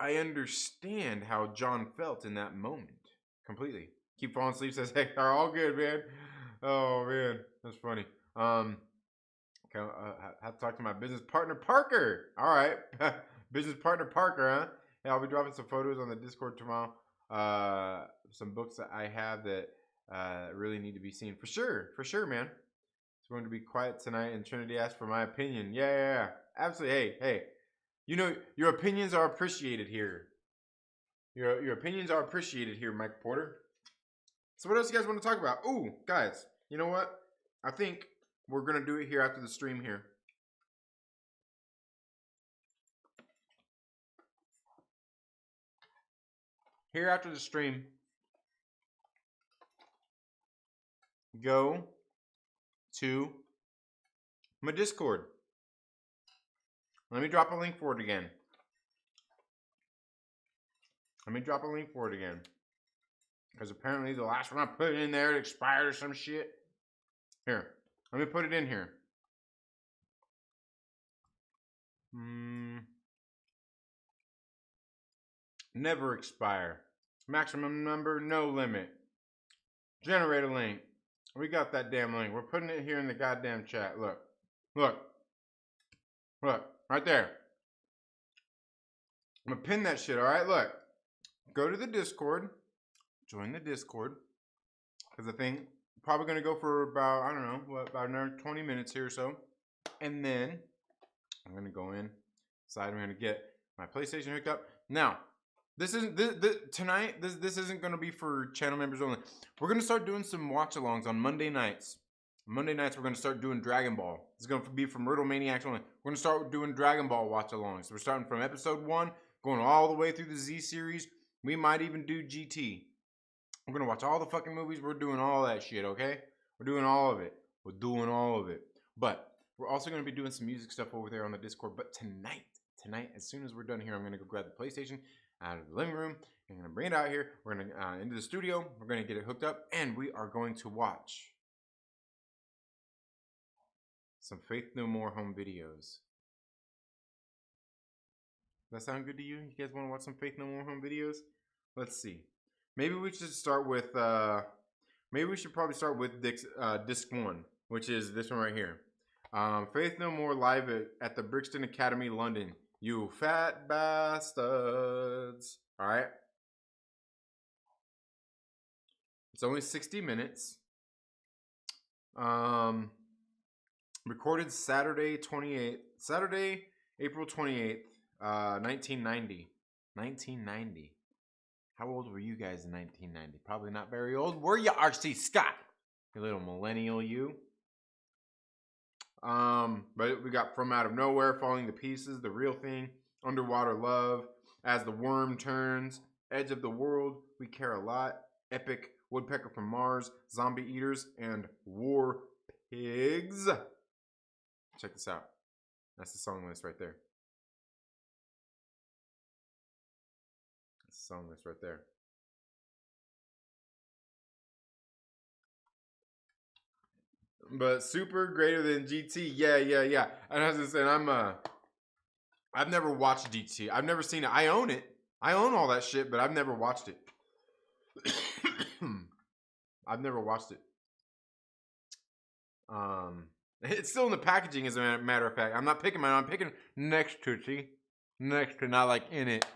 I understand how John felt in that moment completely. Keep falling asleep says, "Hey, are all good, man." Oh man, that's funny. Have to talk to my business partner Parker. All right, business partner Parker, huh? Hey, I'll be dropping some photos on the Discord tomorrow. Some books that I have that really need to be seen for sure, man. It's going to be quiet tonight, and Trinity asked for my opinion. Yeah, absolutely. Hey, you know your opinions are appreciated here. Your opinions are appreciated here, Mike Porter. So what else you guys want to talk about? Ooh, guys, you know what? I think we're gonna do it here after the stream here. Here after the stream, go to my Discord. Let me drop a link for it again. Because apparently the last one I put in there expired or some shit. Here, let me put it in here. Never expire. Maximum number, no limit. Generate a link. We got that damn link. We're putting it here in the goddamn chat. Look. Right there. I'm gonna pin that shit, alright? Look. Go to the Discord. Join the Discord. Because the thing probably gonna go for about, I don't know, about another 20 minutes here or so. And then I'm gonna go inside. I'm gonna get my PlayStation hooked up. Now, this isn't tonight. This isn't gonna be for channel members only. We're gonna start doing some watch-alongs on Monday nights. Monday nights we're gonna start doing Dragon Ball. It's gonna be from Myrtle Maniacs only. We're gonna start doing Dragon Ball watch-alongs. So we're starting from episode 1, going all the way through the Z series. We might even do GT. We're gonna watch all the fucking movies. We're doing all that shit, okay? We're doing all of it. But we're also gonna be doing some music stuff over there on the Discord. But tonight, as soon as we're done here, I'm gonna go grab the PlayStation out of the living room. I'm gonna bring it out here. We're gonna into the studio. We're gonna get it hooked up, and we are going to watch some Faith No More home videos. Does that sound good to you? You guys want to watch some Faith No More home videos? Let's see. Maybe we should start with. Maybe we should probably start with disc 1, which is this one right here. Faith No More live at the Brixton Academy, London. You fat bastards. All right. It's only 60 minutes. Recorded Saturday, April 28th, 1990. 1990. How old were you guys in 1990? Probably not very old. Were you, RC Scott? You little millennial, you. But we got From Out of Nowhere, Falling to Pieces, The Real Thing, Underwater Love, As the Worm Turns, Edge of the World, We Care a Lot, Epic, Woodpecker from Mars, Zombie Eaters, and War Pigs. Check this out. That's the song list right there. That's the song list right there. But super greater than GT. Yeah. And as I said, I've never watched GT. I've never seen it. I own it. I own all that shit, but I've never watched it. I've never watched it. It's still in the packaging, as a matter of fact. I'm not picking mine. I'm picking next to it, see? Next to, not like in it.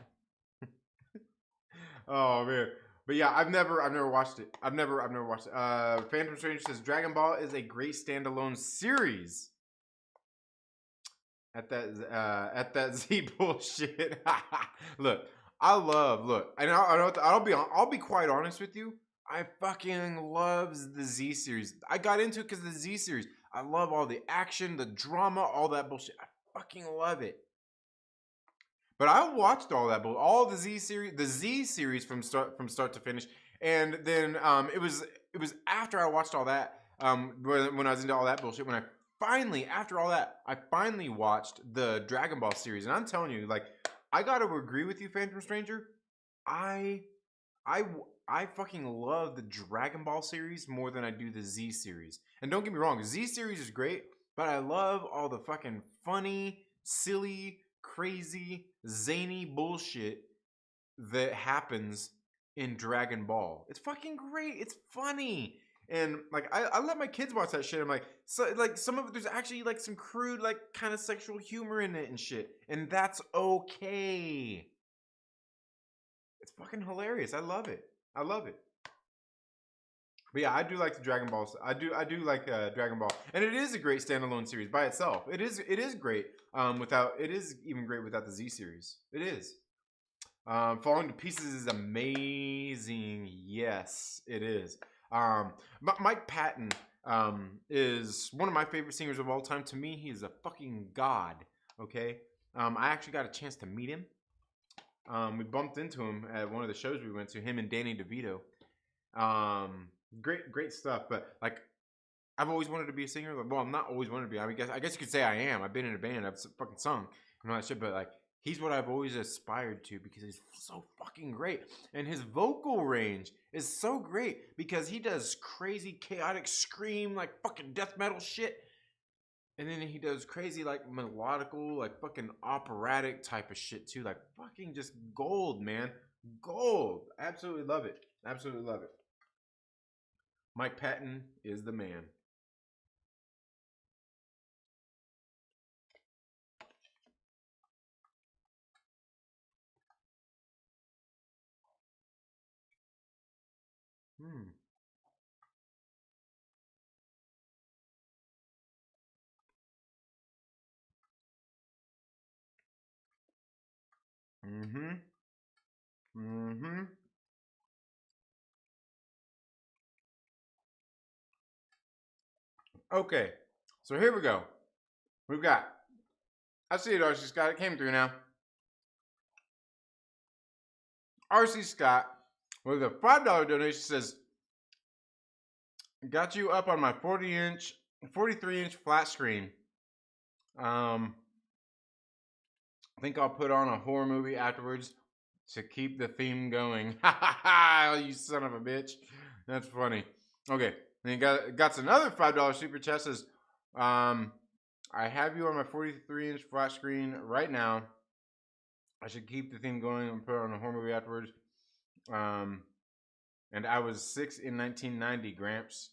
Oh, man. But yeah, I've never watched it. I've never watched it. Phantom Stranger says Dragon Ball is a great standalone series. At that Z bullshit. Look, and I'll be quite honest with you. I fucking loves the Z series. I got into it because of the Z series. I love all the action, the drama, all that bullshit. I fucking love it. But I watched all that bullshit, all the Z series from start to finish. And then it was after I watched all that, when I was into all that bullshit, when I finally watched the Dragon Ball series. And I'm telling you, like, I gotta agree with you, Phantom Stranger. I fucking love the Dragon Ball series more than I do the Z series. And don't get me wrong, Z series is great, but I love all the fucking funny, silly, crazy, zany bullshit that happens in Dragon Ball. It's fucking great. It's funny. And like I let my kids watch that shit. I'm like, so like some of it there's actually like some crude, like kind of sexual humor in it and shit. And that's okay. It's fucking hilarious. I love it. I love it. But yeah, I do like the Dragon Ball. I do like Dragon Ball, and it is a great standalone series by itself. It is great. Without it is even great without the Z series. It is. Falling to Pieces is amazing. Yes, it is. Mike Patton is one of my favorite singers of all time. To me, he is a fucking god. Okay. I actually got a chance to meet him. We bumped into him at one of the shows we went to. Him and Danny DeVito. Great stuff. But like, I've always wanted to be a singer. Like, well, I'm not always wanted to be. I guess you could say I am. I've been in a band. I've fucking sung and all that shit. But like, he's what I've always aspired to because he's so fucking great, and his vocal range is so great because he does crazy, chaotic scream like fucking death metal shit, and then he does crazy like melodical, like fucking operatic type of shit too. Like fucking just gold, man, gold. Absolutely love it. Absolutely love it. Mike Patton is the man. Hmm. Mm-hmm. Mm-hmm. Okay. So here we go. We've got. I see it, RC Scott. It came through now. RC Scott with a $5 donation says, got you up on my 43-inch flat screen. I think I'll put on a horror movie afterwards to keep the theme going. Ha ha ha! You son of a bitch. That's funny. Okay. Then you got another $5 super chat says, I have you on my 43-inch flat screen right now. I should keep the theme going and put on a horror movie afterwards. And I was 6 in 1990, Gramps.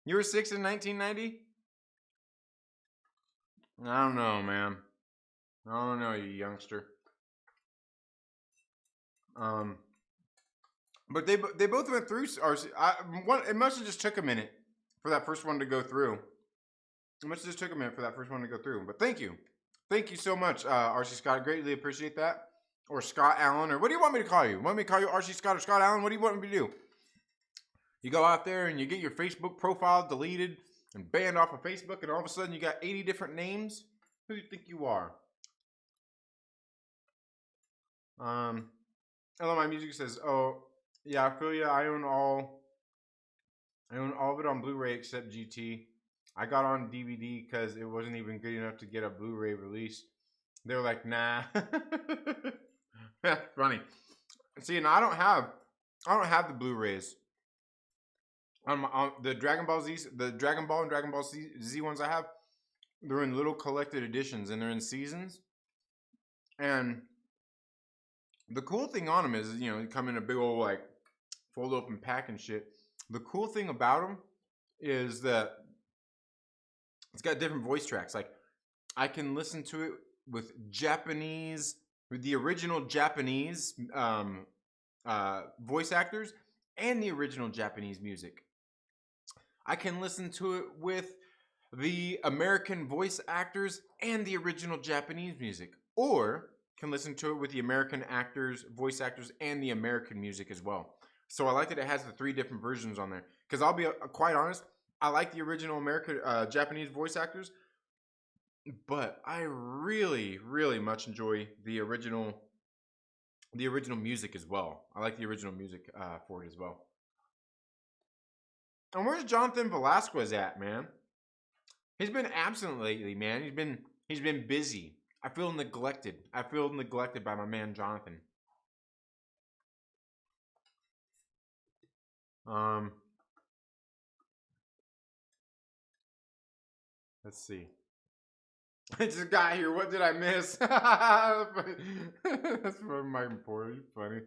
You were 6 in 1990? I don't know, man. I don't know, you youngster. But they both went through RC. It must have just took a minute for that first one to go through. It must have just took a minute for that first one to go through. But thank you so much, RC Scott. I greatly appreciate that. Or Scott Allen, or what do you want me to call you? Want me to call you RC Scott or Scott Allen? What do you want me to do? You go out there and you get your Facebook profile deleted and banned off of Facebook, and all of a sudden you got 80 different names. Who do you think you are? Hello, my music says, oh yeah, I feel ya. I own all of it on Blu-ray except GT. I got on DVD because it wasn't even good enough to get a Blu-ray release. They were like, nah. That's funny. See, and I don't have the Blu-rays. On the Dragon Ball Z, the Dragon Ball and Dragon Ball Z ones I have, they're in little collected editions and they're in seasons. And the cool thing on them is, they come in a big old like fold open pack and shit. The cool thing about them is that it's got different voice tracks. Like I can listen to it with the original Japanese voice actors and the original Japanese music. I can listen to it with the American voice actors and the original Japanese music, or can listen to it with the American actors, voice actors, and the American music as well. So I like that it has the 3 different versions on there. Because I'll be quite honest, I like the original American Japanese voice actors, but I really, really much enjoy the original music as well. I like the original music for it as well. And where's Jonathan Valasquez at, man? He's been absent lately, man. He's been busy. I feel neglected. I feel neglected by my man Jonathan. Let's see. I just got here. What did I miss? That's from my report. Funny.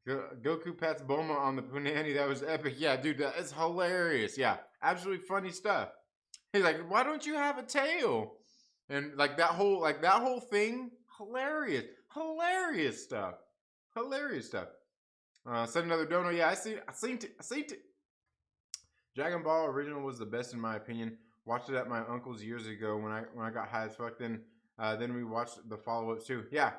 Goku pats Bulma on the punani. That was epic. Yeah, dude, that's hilarious. Yeah, absolutely funny stuff. He's like, "Why don't you have a tail?" And like that whole thing, hilarious, hilarious stuff, hilarious stuff. Send another dono. Yeah, I seen it. Dragon Ball original was the best in my opinion. Watched it at my uncle's years ago when I got high as fuck. Then we watched the follow ups too. Yeah.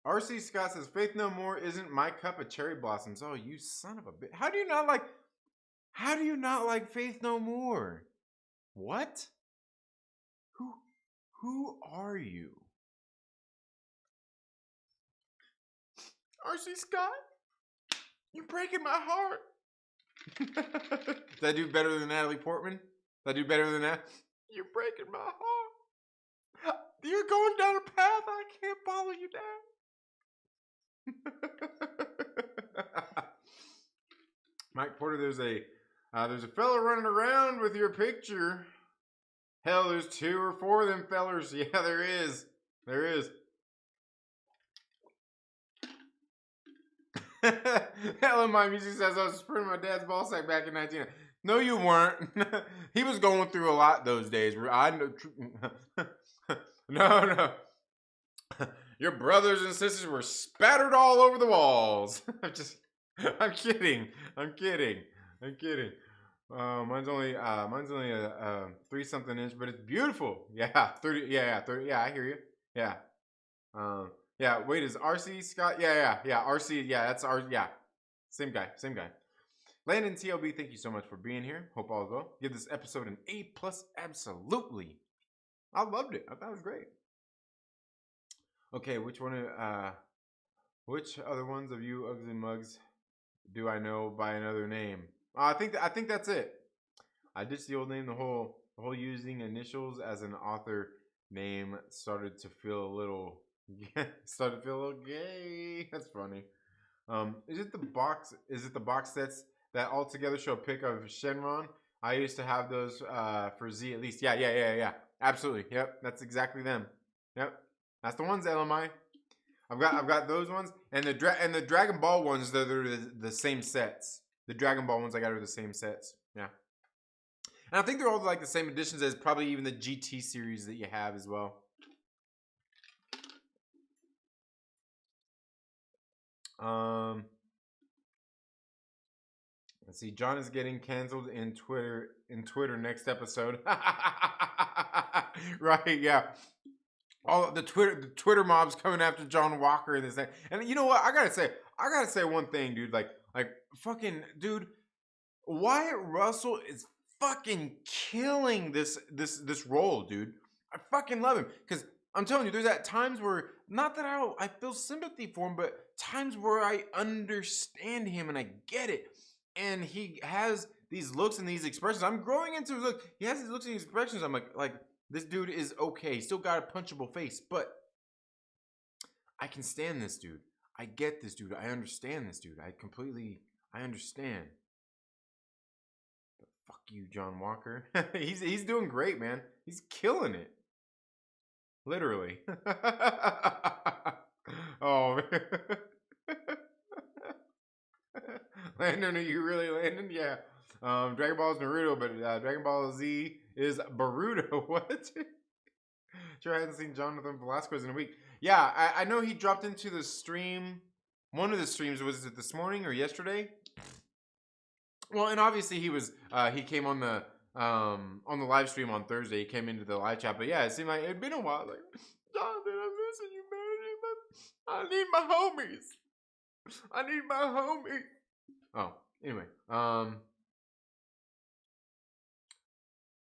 RC Scott says Faith No More isn't my cup of cherry blossoms. Oh, you son of a bitch! How do you not like? How do you not like Faith No More? What? Who are you? RC Scott? You're breaking my heart. Does that do better than Natalie Portman? Does that do better than that? You're breaking my heart. You're going down a path I can't follow you down. Mike Porter, there's a fella running around with your picture. Hell, there's 2 or 4 of them fellers. Yeah, there is. There is. Hell, my music says I was sprinting my dad's ball sack back in 19. No, you weren't. He was going through a lot those days. I know. No. Your brothers and sisters were spattered all over the walls. I'm kidding. Mine's only a 3-something inch, but it's beautiful. Yeah, 30. Yeah, 30. Yeah, I hear you. Yeah. Yeah. Wait, is RC Scott? Yeah. RC. Yeah, that's our. Yeah, same guy. Landon TLB, thank you so much for being here. Hope all is well. Give this episode an A+. Absolutely. I loved it. I thought it was great. Okay, which other ones of you Uggs and Mugs do I know by another name? I think that's it. I ditched the old name. The whole using initials as an author name started to feel a little gay. That's funny. Is it the box sets that all together show a pic of Shenron? I used to have those for Z at least. Yeah. Absolutely. Yep, that's exactly them. Yep, that's the ones, LMI. I've got those ones and the Dragon Ball ones. They're the same sets. The Dragon Ball ones I got are the same sets. Yeah, and I think they're all like the same editions as probably even the GT series that you have as well. Let's see. John is getting canceled in Twitter next episode. Right? Yeah. All the Twitter mobs coming after John Walker and this thing. And you know what? I gotta say one thing, dude. Like fucking dude. Wyatt Russell is fucking killing this role, dude. I fucking love him because I'm telling you, there's at times where not that I feel sympathy for him, but times where I understand him and I get it. And he has these looks and these expressions. I'm growing into his look. He has these looks and these expressions. I'm like this dude is okay. He's still got a punchable face, but I can stand this dude. I get this dude. I understand this dude. I understand. Fuck you, John Walker. he's doing great, man. He's killing it. Literally. Oh, man. Landon, are you really Landon? Yeah. Dragon Ball is Naruto, but Dragon Ball Z is Boruto. What? Sure, I hadn't seen Jonathan Valasquez in a week. Yeah, I know he dropped into the stream. One of the streams, was it this morning or yesterday? Well, and obviously he came on the live stream on Thursday. He came into the live chat, but yeah, it seemed like it'd been a while. Like, Jonathan, I'm missing you, man. I need my homie. Oh, anyway,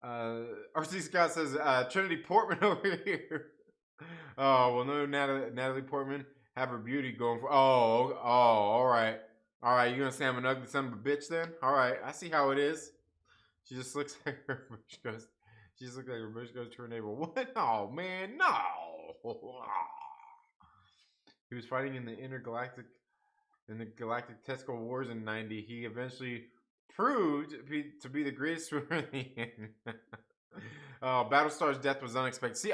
RC Scott says Trinity Portman over here. Oh well, no, Natalie Portman have her beauty going for. Oh, all right. You gonna say I'm an ugly son of a bitch then? All right, I see how it is. She just looks like her bush goes. She just looks like her bush goes to her neighbor. What? Oh man, no. He was fighting in the galactic Tesco Wars in '90. He eventually proved to be the greatest swimmer in the end. Oh, Battlestar's death was unexpected. See,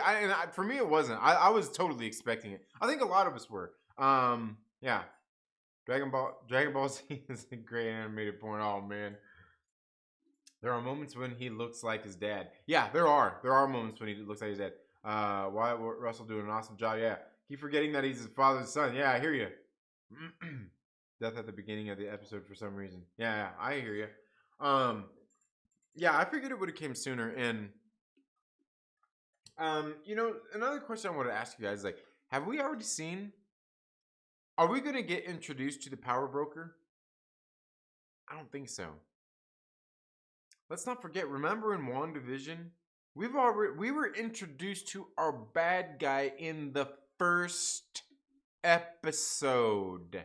for me, it wasn't. I was totally expecting it. I think a lot of us were. Yeah. Dragon Ball Z is a great animated porn. Oh man, there are moments when he looks like his dad. Yeah, there are. There are moments when he looks like his dad. Wyatt Russell doing an awesome job. Yeah, keep forgetting that he's his father's son. Yeah, I hear you. Death at the beginning of the episode for some reason. Yeah, I hear you. Yeah, I figured it would have came sooner. And another question I want to ask you guys is like, have we already seen? Are we gonna get introduced to the Power Broker? I don't think so. Let's not forget. Remember in WandaVision, we were introduced to our bad guy in the first episode,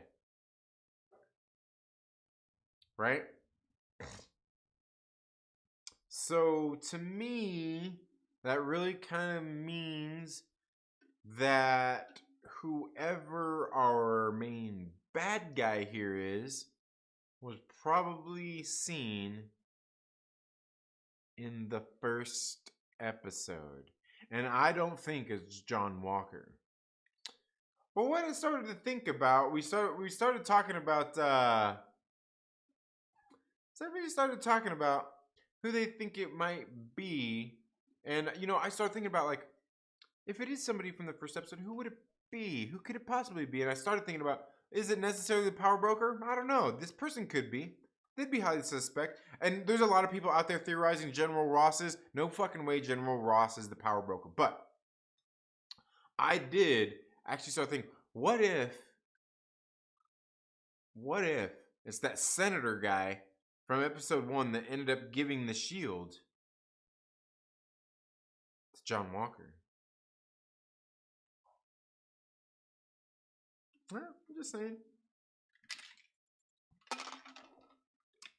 right? So to me, that really kind of means that whoever our main bad guy here is was probably seen in the first episode. And I don't think it's John Walker. But when I started to think about, we started talking about somebody started talking about who they think it might be. And I started thinking about like, if it is somebody from the first episode, who would it be? Who could it possibly be? And I started thinking about, is it necessarily the Power Broker? I don't know. This person could be. They'd be highly suspect. And there's a lot of people out there theorizing General Ross is. No fucking way General Ross is the Power Broker. But I did actually start thinking, what if it's that senator guy from episode 1 that ended up giving the shield to John Walker? Well, I'm just saying.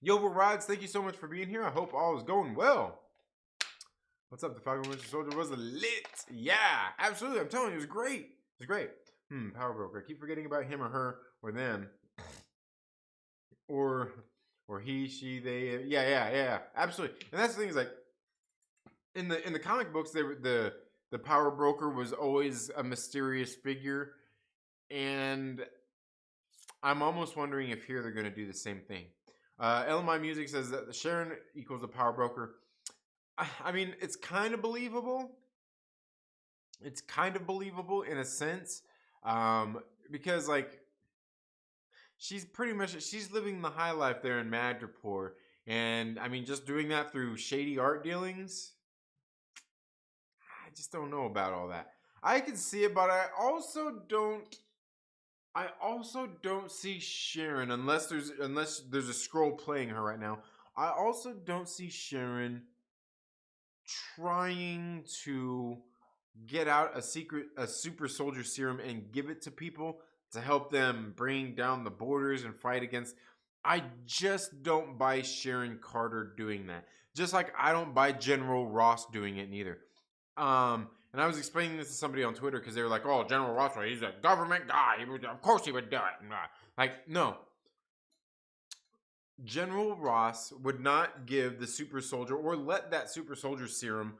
Yova Rodz, thank you so much for being here. I hope all is going well. What's up? The Falcon and Winter Soldier was lit. Yeah, absolutely. I'm telling you, it was great. It was great. Power Broker. I keep forgetting about him or her or them. Or he, she, they. Yeah. Absolutely. And that's the thing is like in the comic books, the Power Broker was always a mysterious figure, and I'm almost wondering if here they're going to do the same thing. LMI Music says that the Sharon equals the Power Broker. I mean, it's kind of believable. It's kind of believable in a sense, because like she's living the high life there in Madripoor, and I mean, just doing that through shady art dealings. I just don't know about all that. I can see it, but I also don't see Sharon unless there's a scroll playing her right now. I also don't see Sharon trying to get out a super soldier serum and give it to people to help them bring down the borders and fight against. I just don't buy Sharon Carter doing that. Just like I don't buy General Ross doing it neither. And I was explaining this to somebody on Twitter because they were like, "Oh, General Ross, he's a government guy. Of course he would do it." Like, no. General Ross would not give the super soldier or let that super soldier serum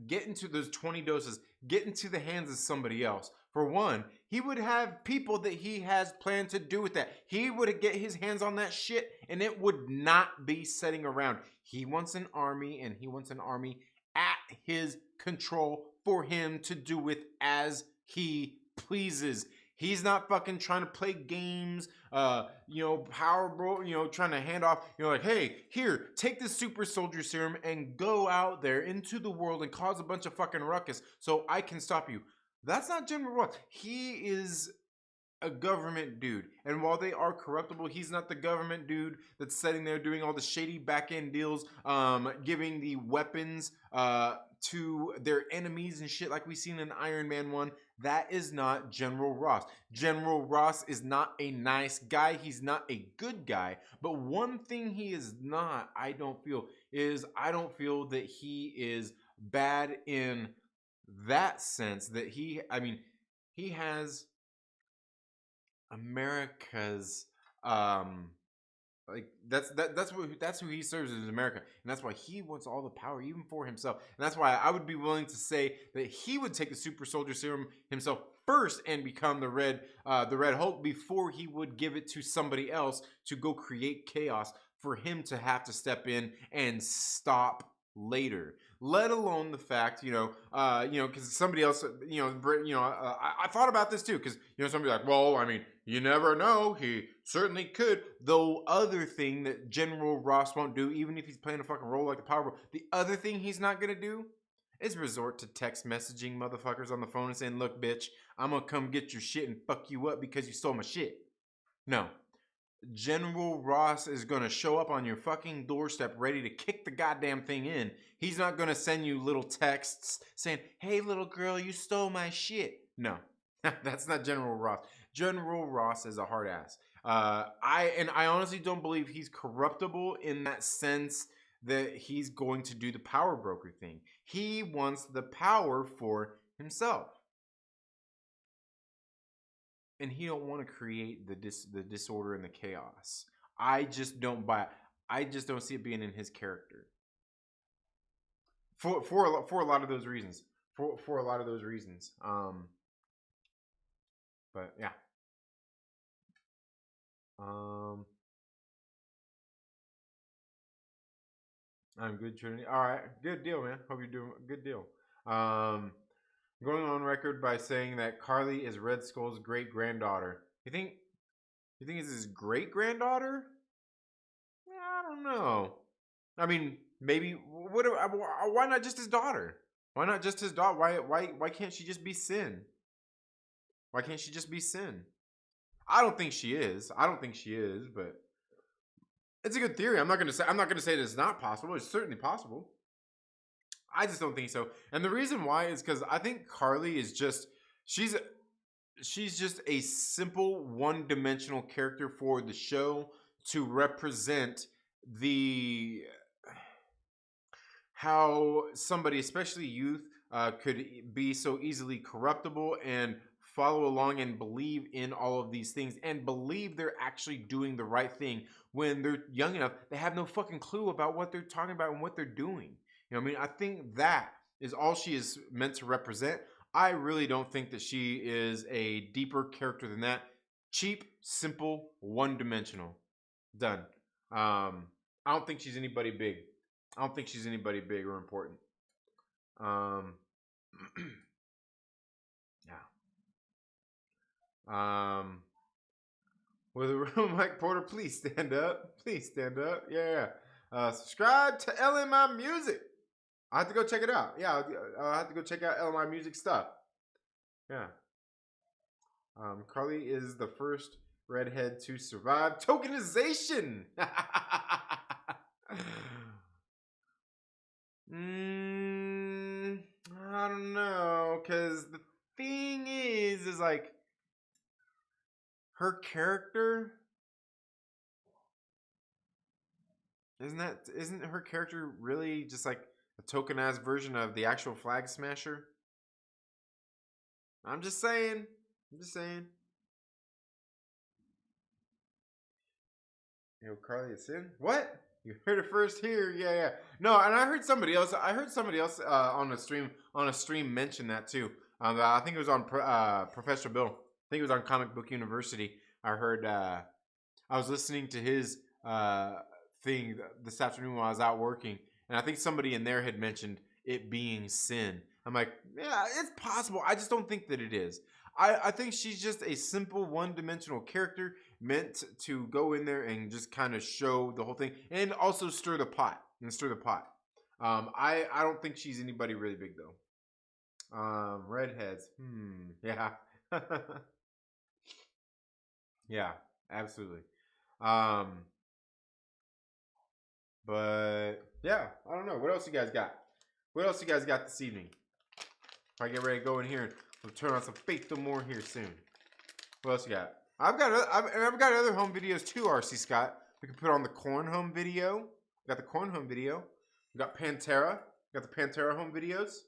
get into those 20 doses, get into the hands of somebody else. For one, he would have people that he has planned to do with that. He would get his hands on that shit and it would not be sitting around. He wants an army, and he wants an army at his control for him to do with as he pleases. He's not fucking trying to play games, power bro, trying to hand off, like, hey, here, take this super soldier serum and go out there into the world and cause a bunch of fucking ruckus so I can stop you. That's not General Ross. He is a government dude. And while they are corruptible, he's not the government dude that's sitting there doing all the shady back end deals, giving the weapons to their enemies and shit like we seen in Iron Man 1. That is not General Ross. General Ross is not a nice guy. He's not a good guy. But one thing he is not, I don't feel that he is bad in that sense that he has America's Like that's who he serves in America, and that's why he wants all the power, even for himself. And that's why I would be willing to say that he would take the Super Soldier Serum himself first and become the Red Hulk before he would give it to somebody else to go create chaos for him to have to step in and stop later. Let alone the fact, because somebody else, I thought about this too, because somebody like, well, I mean, you never know. He certainly could. The other thing that General Ross won't do, even if he's playing a fucking role like the Power Bro, the other thing he's not gonna do is resort to text messaging motherfuckers on the phone and saying, "Look, bitch, I'm gonna come get your shit and fuck you up because you stole my shit." No. General Ross is going to show up on your fucking doorstep ready to kick the goddamn thing in. He's not going to send you little texts saying, "Hey, little girl, you stole my shit." No, that's not General Ross. General Ross is a hard ass. I honestly don't believe he's corruptible in that sense that he's going to do the power broker thing. He wants the power for himself. And he don't want to create the disorder and the chaos. I just don't buy it. I just don't see it being in his character. For a lot of those reasons. For a lot of those reasons. But yeah. I'm good, Trinity. All right, good deal, man. Hope you're doing a good deal. Going on record by saying that Carly is Red Skull's great granddaughter. You think it's his great granddaughter? I don't know. I mean, maybe why not just his daughter? Why not just his daughter? Why can't she just be Sin? Why can't she just be Sin? I don't think she is. But it's a good theory. I'm not gonna say that it's not possible. It's certainly possible. I just don't think so. And the reason why is because I think Carly is just she's just a simple one-dimensional character for the show to represent the how somebody, especially youth, could be so easily corruptible and follow along and believe in all of these things and believe they're actually doing the right thing when they're young enough. They have no fucking clue about what they're talking about and what they're doing. You know what I mean? I think that is all she is meant to represent. I really don't think that she is a deeper character than that. Cheap, simple, one-dimensional. Done. I don't think she's anybody big. I don't think she's anybody big or important. Yeah. With a room Mike Porter, please stand up. Please stand up. Yeah. Subscribe to LMI Music. I have to go check it out. Yeah, I have to go check out LMI Music stuff. Yeah. Carly is the first redhead to survive tokenization. I don't know, because the thing is like her character isn't her character really just like a tokenized version of the actual Flag Smasher? I'm just saying. Carly is Sin. What? You heard it first here. Yeah. No, and I heard somebody else on a stream mention that too. I think it was on Professor Bill. I think it was on Comic Book University. I heard. I was listening to his thing this afternoon while I was out working, and I think somebody in there had mentioned it being Sin. I'm like, yeah, it's possible. I just don't think that it is. I think she's just a simple one-dimensional character meant to go in there and just kind of show the whole thing and also stir the pot. I don't think she's anybody really big though. Redheads. Yeah. Yeah, absolutely. But yeah, I don't know. What else you guys got? What else you guys got this evening? If I get ready to go in here, we'll turn on some Faith No More here soon. What else you got? I've got other home videos too, RC Scott. We can put on the corn home video. We got the corn home video. We got Pantera. We got the Pantera home videos.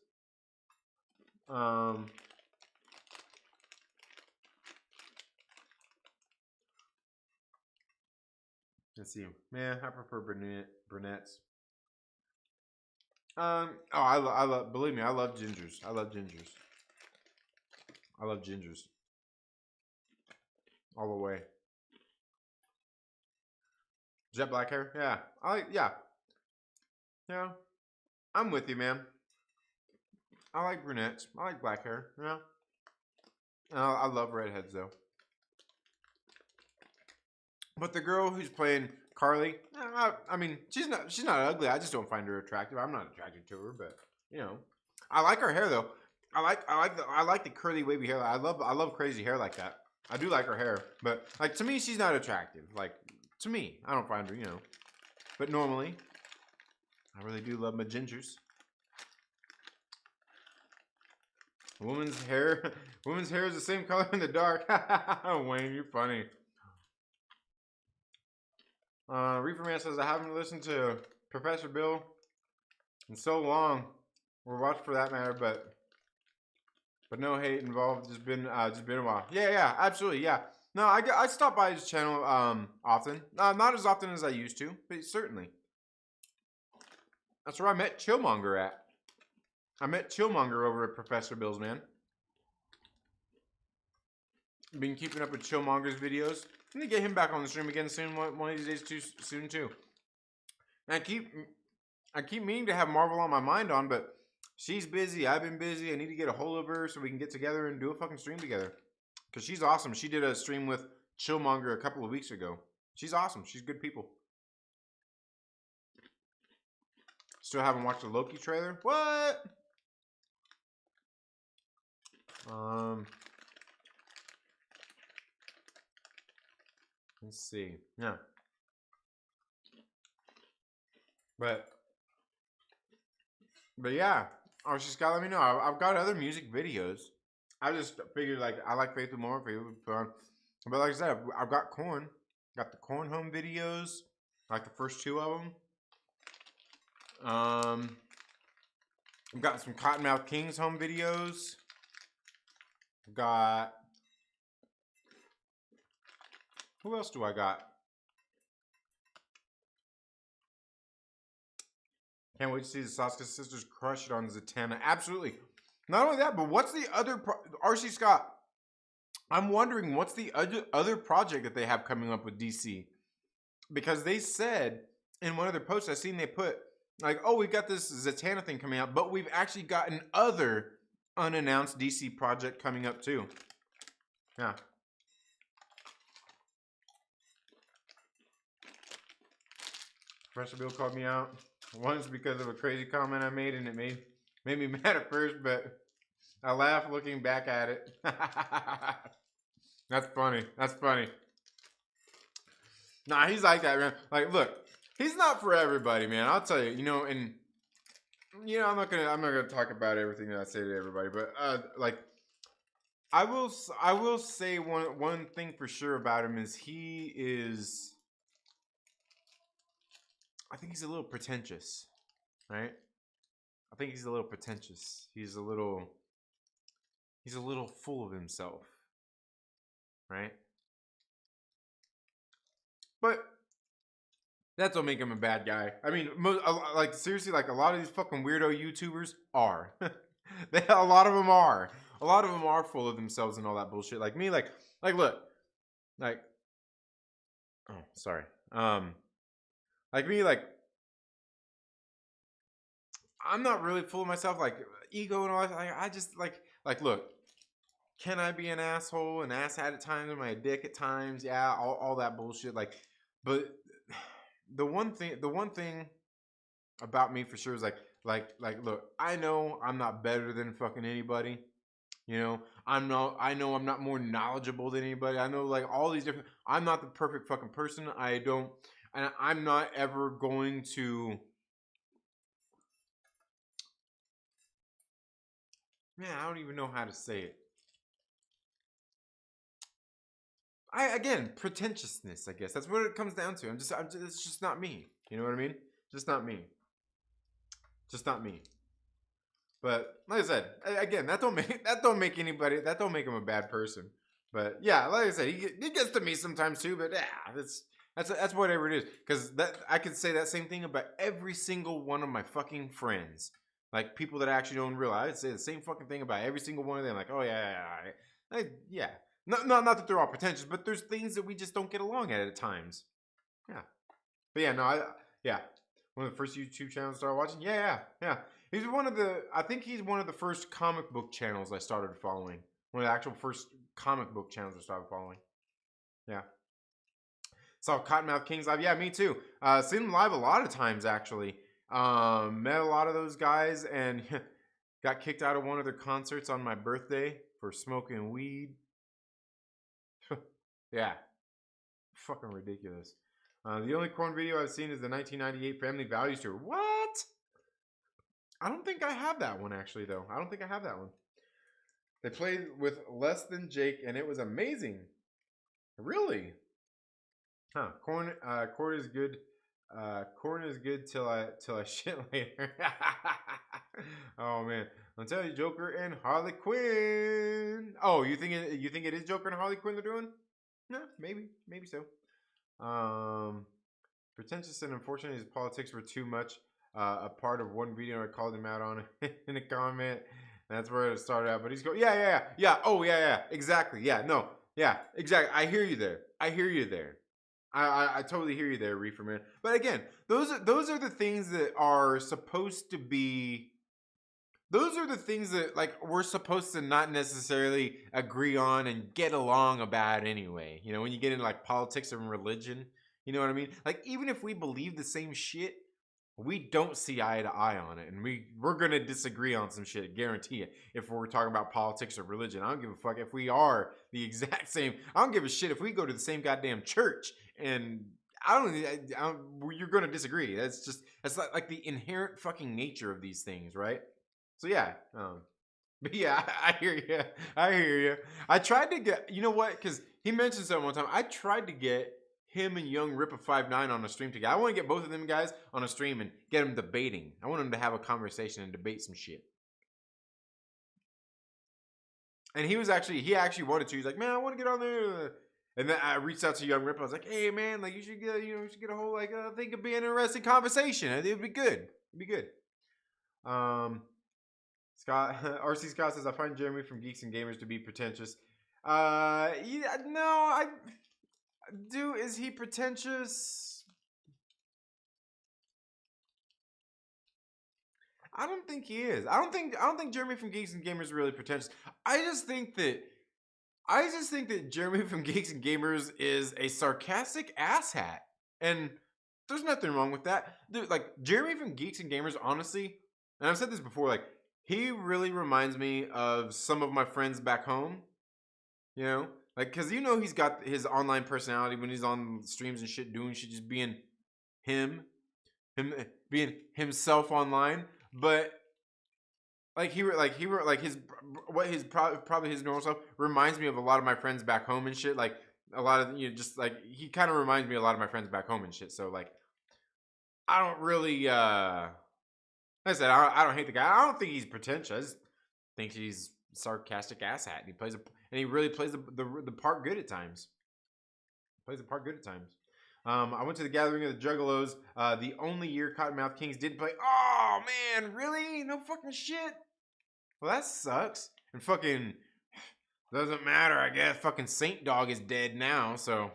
Let's see. Man, I prefer brunettes. Oh, I love. Believe me, I love gingers. I love gingers. I love gingers. All the way. Is that black hair? Yeah. Yeah. Yeah. I'm with you, man. I like brunettes. I like black hair. Yeah. I love redheads though. But the girl who's playing Carly, I mean, she's not ugly. I just don't find her attractive. I'm not attracted to her, but you know, I like her hair though. I like the curly wavy hair. I love crazy hair like that. I do like her hair, but like to me, she's not attractive. Like to me, I don't find her, you know. But normally, I really do love my gingers. Woman's hair is the same color in the dark. Wayne, you're funny. Reefer Man says, I haven't listened to Professor Bill in so long, or watched for that matter, but no hate involved. Just been a while. Yeah, absolutely, yeah. No, I stop by his channel often. Not as often as I used to, but certainly. That's where I met Chillmonger at. I met Chillmonger over at Professor Bill's, man. Been keeping up with Chillmonger's videos. I'm gonna get him back on the stream again soon. One of these days, soon too. And I keep meaning to have Marvel on my mind on, but she's busy. I've been busy. I need to get a hold of her so we can get together and do a fucking stream together. Cause she's awesome. She did a stream with Chillmonger a couple of weeks ago. She's awesome. She's good people. Still haven't watched the Loki trailer. What? Let's see. Yeah. But yeah. Oh, she's got to let me know. I've got other music videos. I just figured like I like Faith more. But like I said, I've got Korn. Got the Korn home videos. Like the first two of them. I've got some Cottonmouth Kings home videos. I've got... Who else do I got? Can't wait to see the Sasuke sisters crush it on Zatanna. Absolutely. Not only that, but what's the other... RC Scott, I'm wondering what's the other project that they have coming up with DC? Because they said in one of their posts, I seen they put, like, oh, we've got this Zatanna thing coming out, but we've actually got another unannounced DC project coming up too. Yeah. Professor Bill called me out once because of a crazy comment I made, and it made me mad at first, but I laugh looking back at it. That's funny. That's funny. Nah, he's like that, man. Like, look, he's not for everybody, man. I'll tell you, you know, and you know, I'm not gonna talk about everything that I say to everybody, but like, I will say one thing for sure about him is he is. I think he's a little pretentious, right? I think he's a little pretentious. He's a little full of himself, right? But that don't make him a bad guy. I mean, like seriously, like a lot of these fucking weirdo YouTubers are. A lot of them are. A lot of them are full of themselves and all that bullshit. Like me, like look, like, oh, sorry. Like me, like, I'm not really full of myself, like ego and all that. I just like, look, can I be an asshole, an asshat at times, am I a dick at times? Yeah, all that bullshit. Like, but the one thing about me for sure is like, look, I know I'm not better than fucking anybody. You know, I know I'm not more knowledgeable than anybody. I know like all these different. I'm not the perfect fucking person. And I'm not ever going to. Man, I don't even know how to say it. Again, pretentiousness, I guess. That's what it comes down to. It's just not me. You know what I mean? Just not me. Just not me. But like I said, again, that don't make him a bad person. But yeah, like I said, he gets to me sometimes too. But yeah, That's whatever it is. Because that I could say that same thing about every single one of my fucking friends. Like people that I actually don't realize. I'd say the same fucking thing about every single one of them. Like, oh yeah. Not that they're all pretentious, but there's things that we just don't get along at times. Yeah. But yeah, no, yeah. One of the first YouTube channels I started watching. Yeah. He's one of the. I think he's one of the first comic book channels I started following. One of the actual first comic book channels I started following. Yeah. Saw Cottonmouth Kings live. Yeah, me too. Seen them live a lot of times actually. Met a lot of those guys and got kicked out of one of their concerts on my birthday for smoking weed. Yeah. Fucking ridiculous. The only corn video I've seen is the 1998 Family Values Tour. What? I don't think I have that one actually though. I don't think I have that one. They played with Less Than Jake and it was amazing. Really? Huh. Corn is good. Corn is good till I shit later. Oh man. I'll tell you, Joker and Harley Quinn. Oh, you think it is Joker and Harley Quinn they're doing? No, maybe so. Pretentious and unfortunate his politics were too much. A part of one video I called him out on in a comment. That's where it started out. But he's going, yeah. Oh yeah. Exactly. Yeah, no. Yeah, exactly. I hear you there. I totally hear you there, Reefer Man. But again, those are the things that are supposed to be. Those are the things that like we're supposed to not necessarily agree on and get along about anyway. You know, when you get into like politics and religion, you know what I mean? Like even if we believe the same shit, we don't see eye to eye on it, and we're gonna disagree on some shit. guarantee it. If we're talking about politics or religion, I don't give a fuck if we are the exact same. I don't give a shit if we go to the same goddamn church, and you're gonna disagree. That's like the inherent fucking nature of these things, right? So yeah, but yeah, I hear you. I tried to get, you know what? Because he mentioned something one time. I tried to get him and Young Rippa 59 on a stream together. I want to get both of them guys on a stream and get them debating. I want them to have a conversation and debate some shit. And he actually wanted to. He's like, man, I want to get on there. And then I reached out to Young Rippa. I was like, hey man, like you should get a whole like I think it'd be an interesting conversation. It'd be good. Scott RC Scott says I find Jeremy from Geeks and Gamers to be pretentious. Yeah, no, is he pretentious? I don't think he is. I don't think Jeremy from Geeks and Gamers is really pretentious. I just think that Jeremy from Geeks and Gamers is a sarcastic asshat. And there's nothing wrong with that. Dude, like Jeremy from Geeks and Gamers, honestly, and I've said this before, like he really reminds me of some of my friends back home. You know? Like, cause he's got his online personality when he's on streams and shit, doing shit, just being him being himself online. But like probably his normal stuff reminds me of a lot of my friends back home and shit. Like a lot of just like he kind of reminds me of a lot of my friends back home and shit. So like, I don't really like I said, I don't hate the guy. I don't think he's pretentious. I just think he's a sarcastic asshat. And he really plays the part good at times. I went to the gathering of the Juggalos. The only year Cottonmouth Kings didn't play. Oh man, really? No fucking shit. Well, that sucks. And fucking doesn't matter. I guess fucking Saint Dog is dead now, so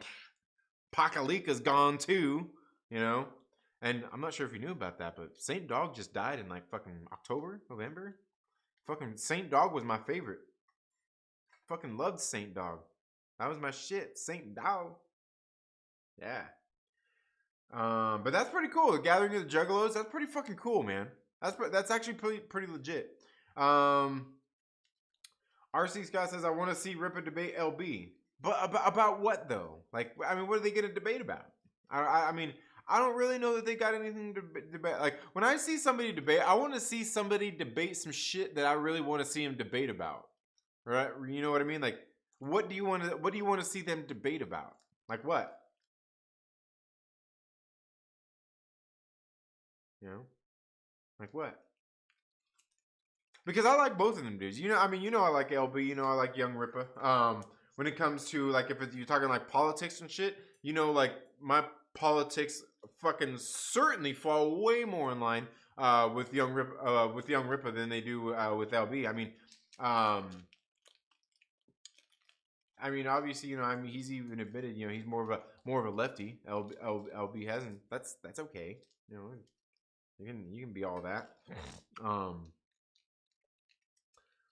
Pakalika's gone too. You know. And I'm not sure if you knew about that, but Saint Dog just died in like fucking October, November. Fucking Saint Dog was my favorite. Fucking loved Saint Dog. That was my shit. Saint Dog. Yeah. But that's pretty cool. The Gathering of the Juggalos, that's pretty fucking cool, man. That's actually pretty legit. RC Scott says, I want to see Ripper debate LB. But about what though? Like, I mean, what are they going to debate about? I mean, I don't really know that they got anything to debate. Like, when I see somebody debate, I want to see somebody debate some shit that I really want to see him debate about. Right? You know what I mean? Like, what do you want to see them debate about? Like what? You know? Like what? Because I like both of them dudes. You know, I mean, I like LB, I like Young Ripper. When it comes to like if you're talking like politics and shit, you know, like my politics fucking certainly fall way more in line with Young Ripper than they do with LB. I mean, obviously, you know, I mean, he's even admitted, you know, he's more of a lefty. LB hasn't. That's okay. You know, you can be all that.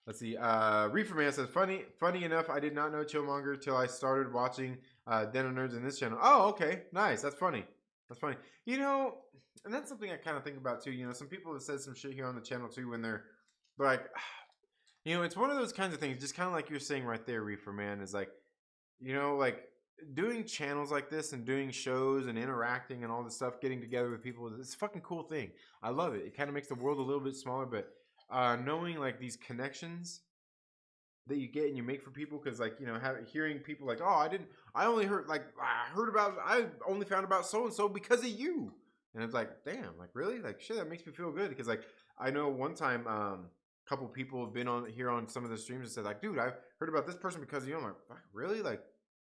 Let's see. Reefer Man says, funny enough, I did not know Chillmonger till I started watching Den of Nerds in this channel. Oh, okay, nice. That's funny. That's funny. You know, and that's something I kind of think about too. You know, some people have said some shit here on the channel too when they're like, you know, it's one of those kinds of things. Just kind of like you're saying right there, Reefer Man, is like, you know, like doing channels like this and doing shows and interacting and all this stuff, getting together with people, it's a fucking cool thing. I love it. It kind of makes the world a little bit smaller, but knowing like these connections that you get and you make for people, because like, you know, hearing people like, oh, I only heard, like, I only found about so and so because of you, and it's like, damn, like really, like shit, that makes me feel good, because like I know one time a couple people have been on here on some of the streams and said like, dude, I've heard about this person because of you. I'm like, fuck, really? Like,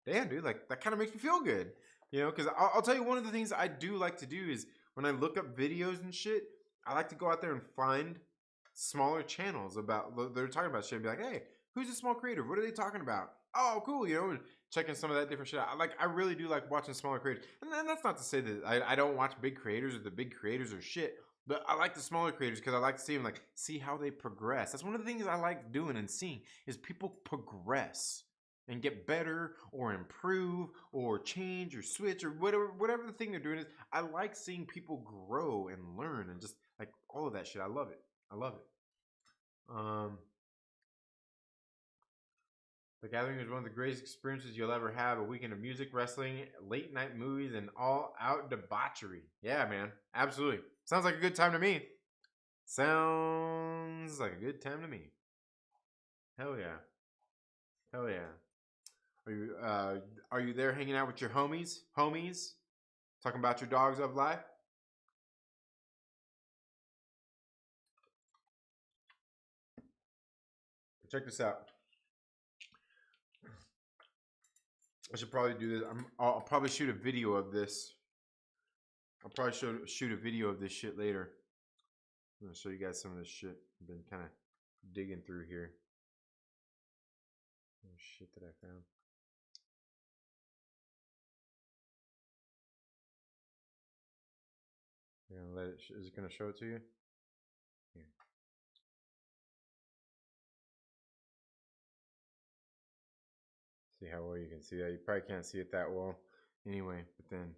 damn, dude, like that kind of makes me feel good, you know, because I'll tell you, one of the things I do like to do is when I look up videos and shit, I like to go out there and find smaller channels about they're talking about shit and be like, hey, who's a small creator? What are they talking about? Oh, cool, you know, and checking some of that different shit. I really do like watching smaller creators. And then that's not to say that I don't watch big creators or the big creators or shit, but I like the smaller creators because I like to see them, like, see how they progress. That's one of the things I like doing and seeing is people progress and get better or improve or change or switch or whatever the thing they're doing is. I like seeing people grow and learn and just like all of that shit. I love it. I love it. The Gathering is one of the greatest experiences you'll ever have. A weekend of music, wrestling, late night movies, and all out debauchery. Yeah, man. Absolutely. Sounds like a good time to me. Sounds like a good time to me. Hell yeah. Hell yeah. Are you there hanging out with your homies? Homies? Talking about your dogs of life? Check this out. I should probably do this. I'll probably shoot a video of this. I'll probably shoot a video of this shit later. I'm gonna show you guys some of this shit I've been kind of digging through here. Oh, shit that I found. You're gonna let it. Is it gonna show it to you? Here. See how well you can see that. You probably can't see it that well anyway, but then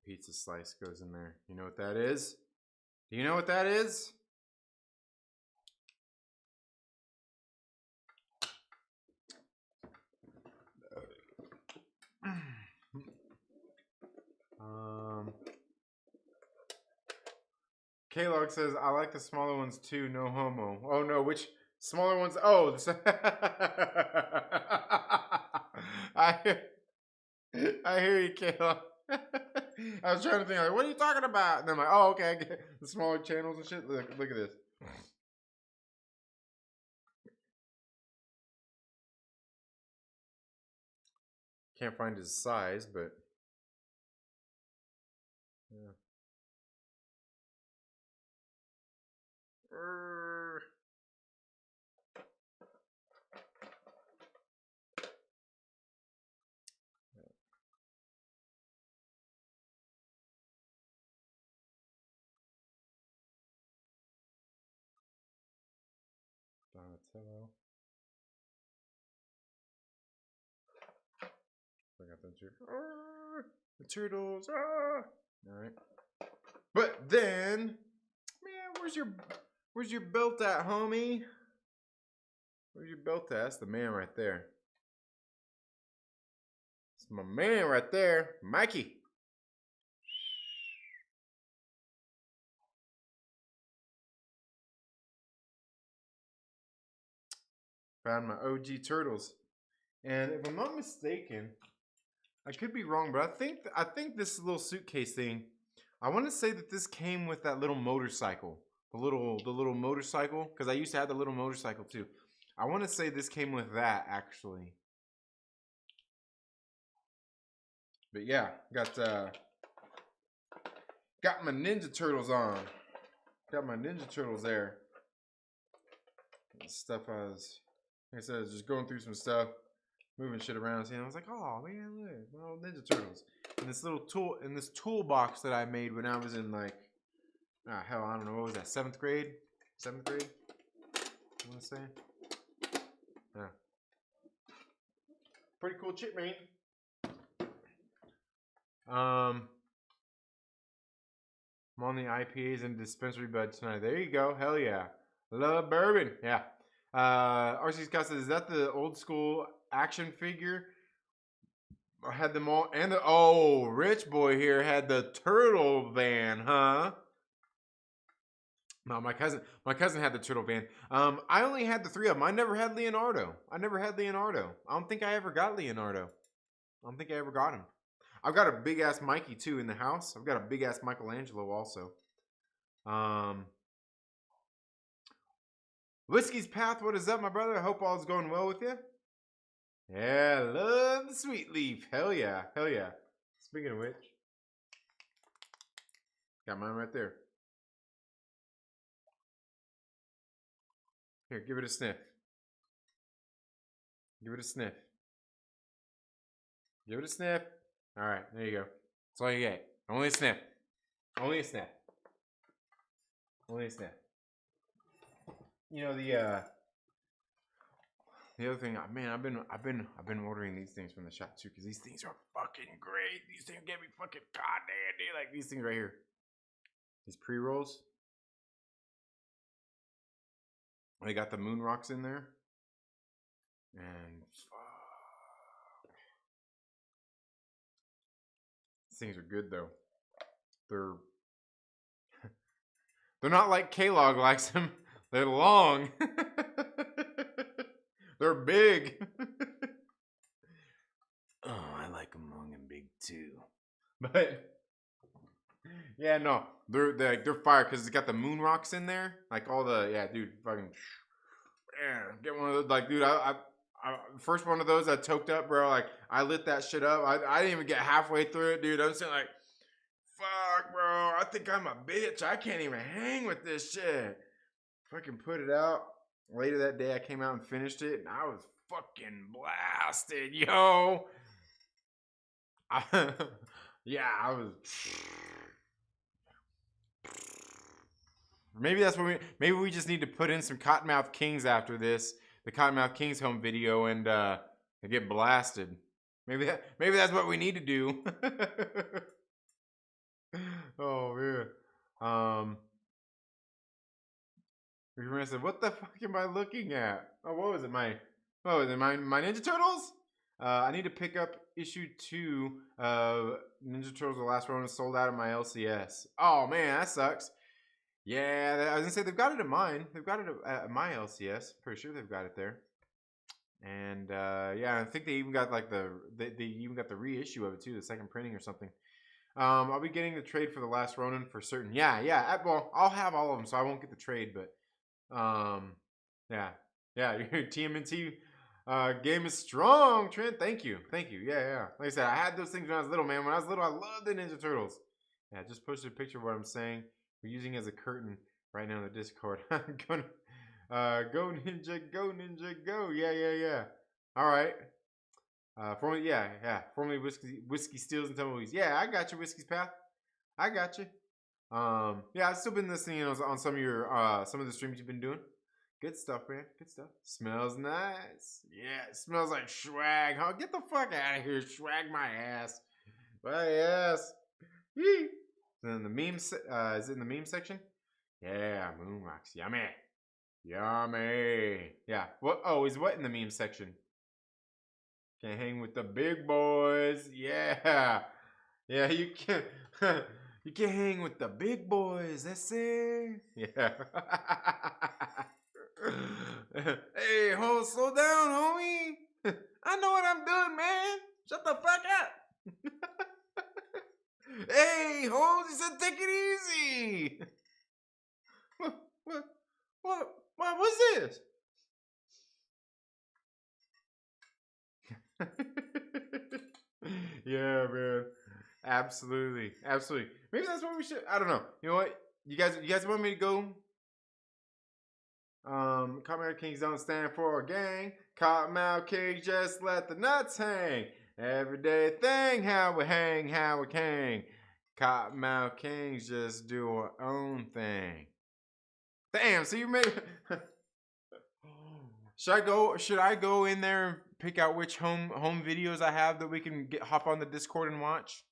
pizza slice goes in there. You know what that is? Do you know what that is? K-Log says, I like the smaller ones too, no homo. Oh no, which smaller ones? Oh, I hear you, K-Log. I was trying to think, like, what are you talking about? And I'm like, oh, okay, I get the smaller channels and shit. Look at this. Can't find his size, but yeah. Donatello. I got them too. The turtles. All right. But then, man, where's your belt at, homie? Where's your belt at? That's the man right there. That's my man right there, Mikey. Found my OG turtles, and if I'm not mistaken, I could be wrong, but I think this little suitcase thing I want to say that this came with that little motorcycle. The little motorcycle. Because I used to have the little motorcycle too. I want to say this came with that actually. But yeah, got my Ninja Turtles on. Got my Ninja Turtles there. Stuff like I said, I was just going through some stuff, moving shit around. And I was like, oh man, look, my old Ninja Turtles. And this little tool, in this toolbox that I made when I was in like, hell, I don't know, what was that, 7th grade? 7th grade? I want to say. Yeah. Pretty cool chip, man. I'm on the IPAs and dispensary bud tonight. There you go. Hell yeah. Love bourbon. Yeah. RC Scott says, is that the old school action figure? I had them all. And the, Rich Boy here had the turtle van, huh? No, my cousin had the turtle van. I only had the 3 of them. I never had Leonardo. I don't think I ever got Leonardo. I don't think I ever got him. I've got a big ass Mikey too in the house. I've got a big ass Michelangelo also. Whiskey's Path, what is up, my brother? I hope all's going well with you. Yeah, love the sweet leaf. Hell yeah, hell yeah. Speaking of which, got mine right there. Here, give it a sniff. Give it a sniff. Give it a sniff. All right, there you go. That's all you get. Only a sniff. Only a sniff. Only a sniff. You know the other thing, man, I've been ordering these things from the shop too, because these things are fucking great. These things get me fucking goddamn, dude. Like these things right here. These pre-rolls. They got the moon rocks in there. And these things are good though. They're not like K-Log likes them. They're long. They're big. Oh, I like them long and big too. But yeah, no, they're fire because it's got the moon rocks in there. Like all the dude, fucking get one of those. Like, dude, I first one of those I toked up, bro. Like I lit that shit up. I didn't even get halfway through it, dude. I'm saying like, fuck, bro. I think I'm a bitch. I can't even hang with this shit. Fucking put it out. Later that day, I came out and finished it, and I was fucking blasted, yo. Yeah, I was. Maybe that's what maybe we just need to put in some Cottonmouth Kings after this, the Cottonmouth Kings home video, and get blasted. Maybe that's what we need to do. Oh man. I said, what the fuck am I looking at? Oh, what was it? My Ninja Turtles? I need to pick up issue 2 of Ninja Turtles: The Last Ronin sold out of my LCS. Oh man, that sucks. Yeah, I was gonna say they've got it at mine. They've got it at my LCS. Pretty sure they've got it there. And yeah, I think they even got like they even got the reissue of it too, the second printing or something. I'll be getting the trade for The Last Ronin for certain. Yeah. Well, I'll have all of them, so I won't get the trade, but. Yeah, your TMNT game is strong, Trent. Thank you. Yeah. Like I said, I had those things when I was little, man. When I was little, I loved the Ninja Turtles. Yeah, just posted a picture of what I'm saying. We're using as a curtain right now in the Discord. I'm gonna go ninja, go. Yeah. All right. Formerly whiskey steals and tumbleweeds. Yeah, I got you, Whiskey's Path. I got you. Yeah, I've still been listening on some of your some of the streams you've been doing. Good stuff, man. Good stuff. Smells nice. Yeah, it smells like swag. Huh? Get the fuck out of here. Swag my ass. My ass. Yee. Then the memes. Is it in the meme section? Yeah, moon rocks. Yummy. Yeah. What? Oh, is what in the meme section? Can't hang with the big boys. Yeah. Yeah, you can. You can hang with the big boys, that's it. Yeah. Hey, slow down, homie. I know what I'm doing, man. Shut the fuck up. Hey, easy, hoes. He said, take it easy. What was this? Yeah, man. Absolutely. Absolutely. Maybe that's what we should. I don't know. You know what? You guys want me to go? Cottonmouth Kings don't stand for a gang. Cottonmouth Kings just let the nuts hang. Everyday thing, how we hang, how we hang. Cottonmouth Kings just do our own thing. Damn, so you made. Should I go in there and pick out which home videos I have that we can hop on the Discord and watch?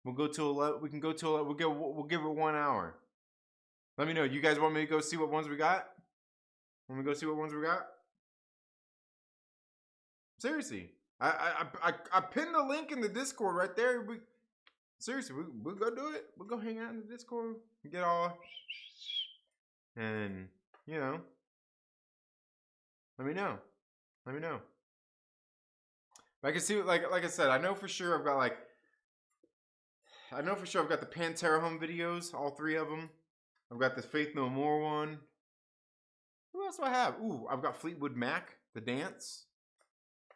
We'll go till 11. We can go till 11. We'll give it 1 hour. Let me know. You guys want me to go see what ones we got? Want me to go see what ones we got? Seriously, I pinned the link in the Discord right there. Seriously, we'll go do it. We'll go hang out in the Discord and get all, and you know, let me know. Let me know. But I can see, like I said, I know for sure I've got the Pantera home videos, all 3 of them. I've got the Faith No More one. Who else do I have? Ooh, I've got Fleetwood Mac, The Dance.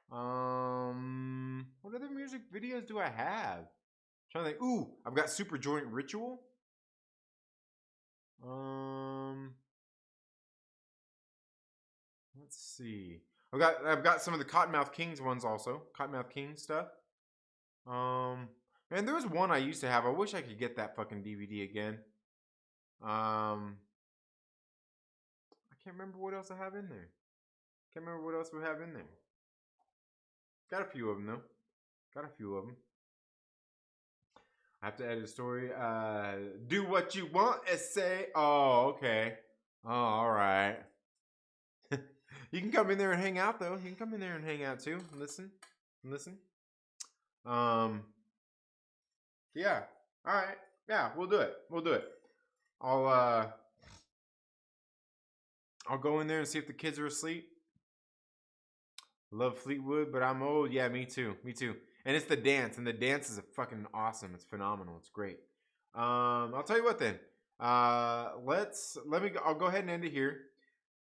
What other music videos do I have? I'm trying to think. Ooh, I've got Super Joint Ritual. Let's see. I've got some of the Cottonmouth Kings ones also. Cottonmouth King stuff. Man, there was one I used to have. I wish I could get that fucking DVD again. I can't remember what else I have in there. Can't remember what else we have in there. Got a few of them though. Got a few of them. I have to edit a story. Do what you want and say. Oh, okay. Oh, all right. You can come in there and hang out though. You can come in there and hang out too. Listen. Yeah. All right. Yeah, we'll do it. We'll do it. I'll go in there and see if the kids are asleep. Love Fleetwood, but I'm old. Yeah, me too. Me too. And it's The Dance, and The Dance is fucking awesome. It's phenomenal. It's great. I'll tell you what then. I'll go ahead and end it here.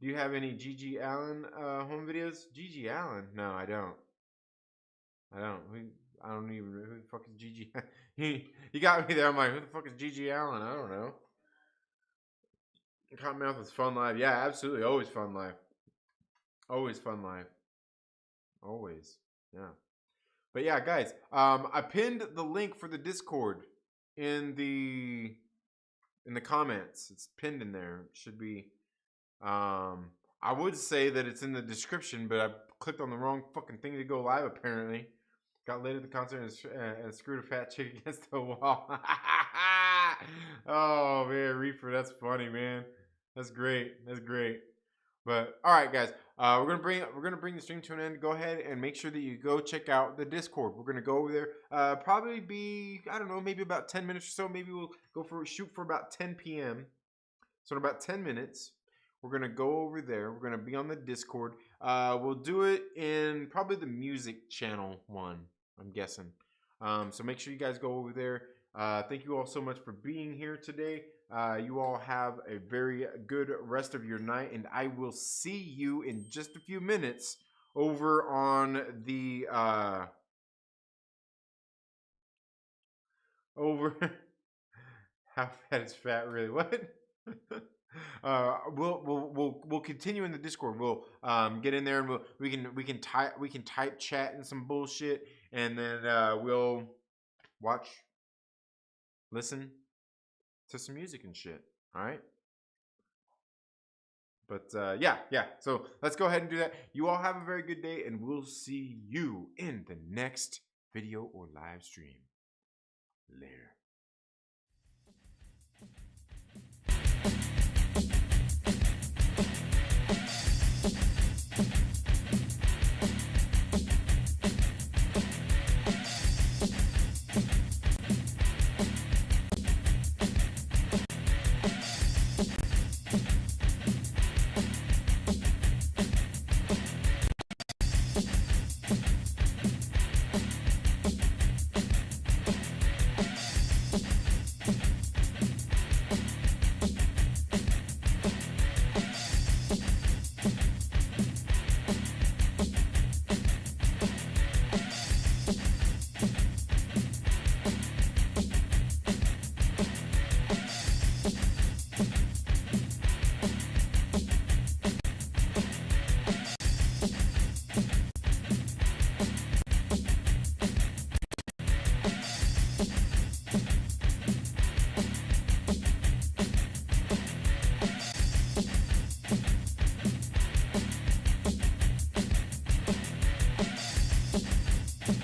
Do you have any G.G. Allen home videos? G.G. Allen? No, I don't. I don't even know who the fuck is G.G. You got me there. I'm like, who the fuck is G.G. Allen? I don't know. Cottonmouth was Fun Live. Yeah, absolutely. Always Fun Live. Always Fun Live. Always. Yeah. But yeah, guys, I pinned the link for the Discord in the comments. It's pinned in there. It should be. I would say that it's in the description, but I clicked on the wrong fucking thing to go live. Apparently, got late at the concert and screwed a fat chick against the wall. Oh man, Reefer, that's funny, man. That's great. That's great. But all right, guys, we're gonna bring the stream to an end. Go ahead and make sure that you go check out the Discord. We're gonna go over there. Probably be, I don't know, maybe about 10 minutes or so. Maybe we'll shoot for about 10 p.m. So in about 10 minutes, we're gonna go over there. We're gonna be on the Discord. We'll do it in probably the music channel one, I'm guessing. So make sure you guys go over there. Thank you all so much for being here today. You all have a very good rest of your night, and I will see you in just a few minutes over on the how fat is fat really? What? We'll continue in the Discord. We'll get in there and we can type chat and some bullshit, and then we'll watch, listen to some music and shit. All right. But yeah. So let's go ahead and do that. You all have a very good day, and we'll see you in the next video or live stream. Later.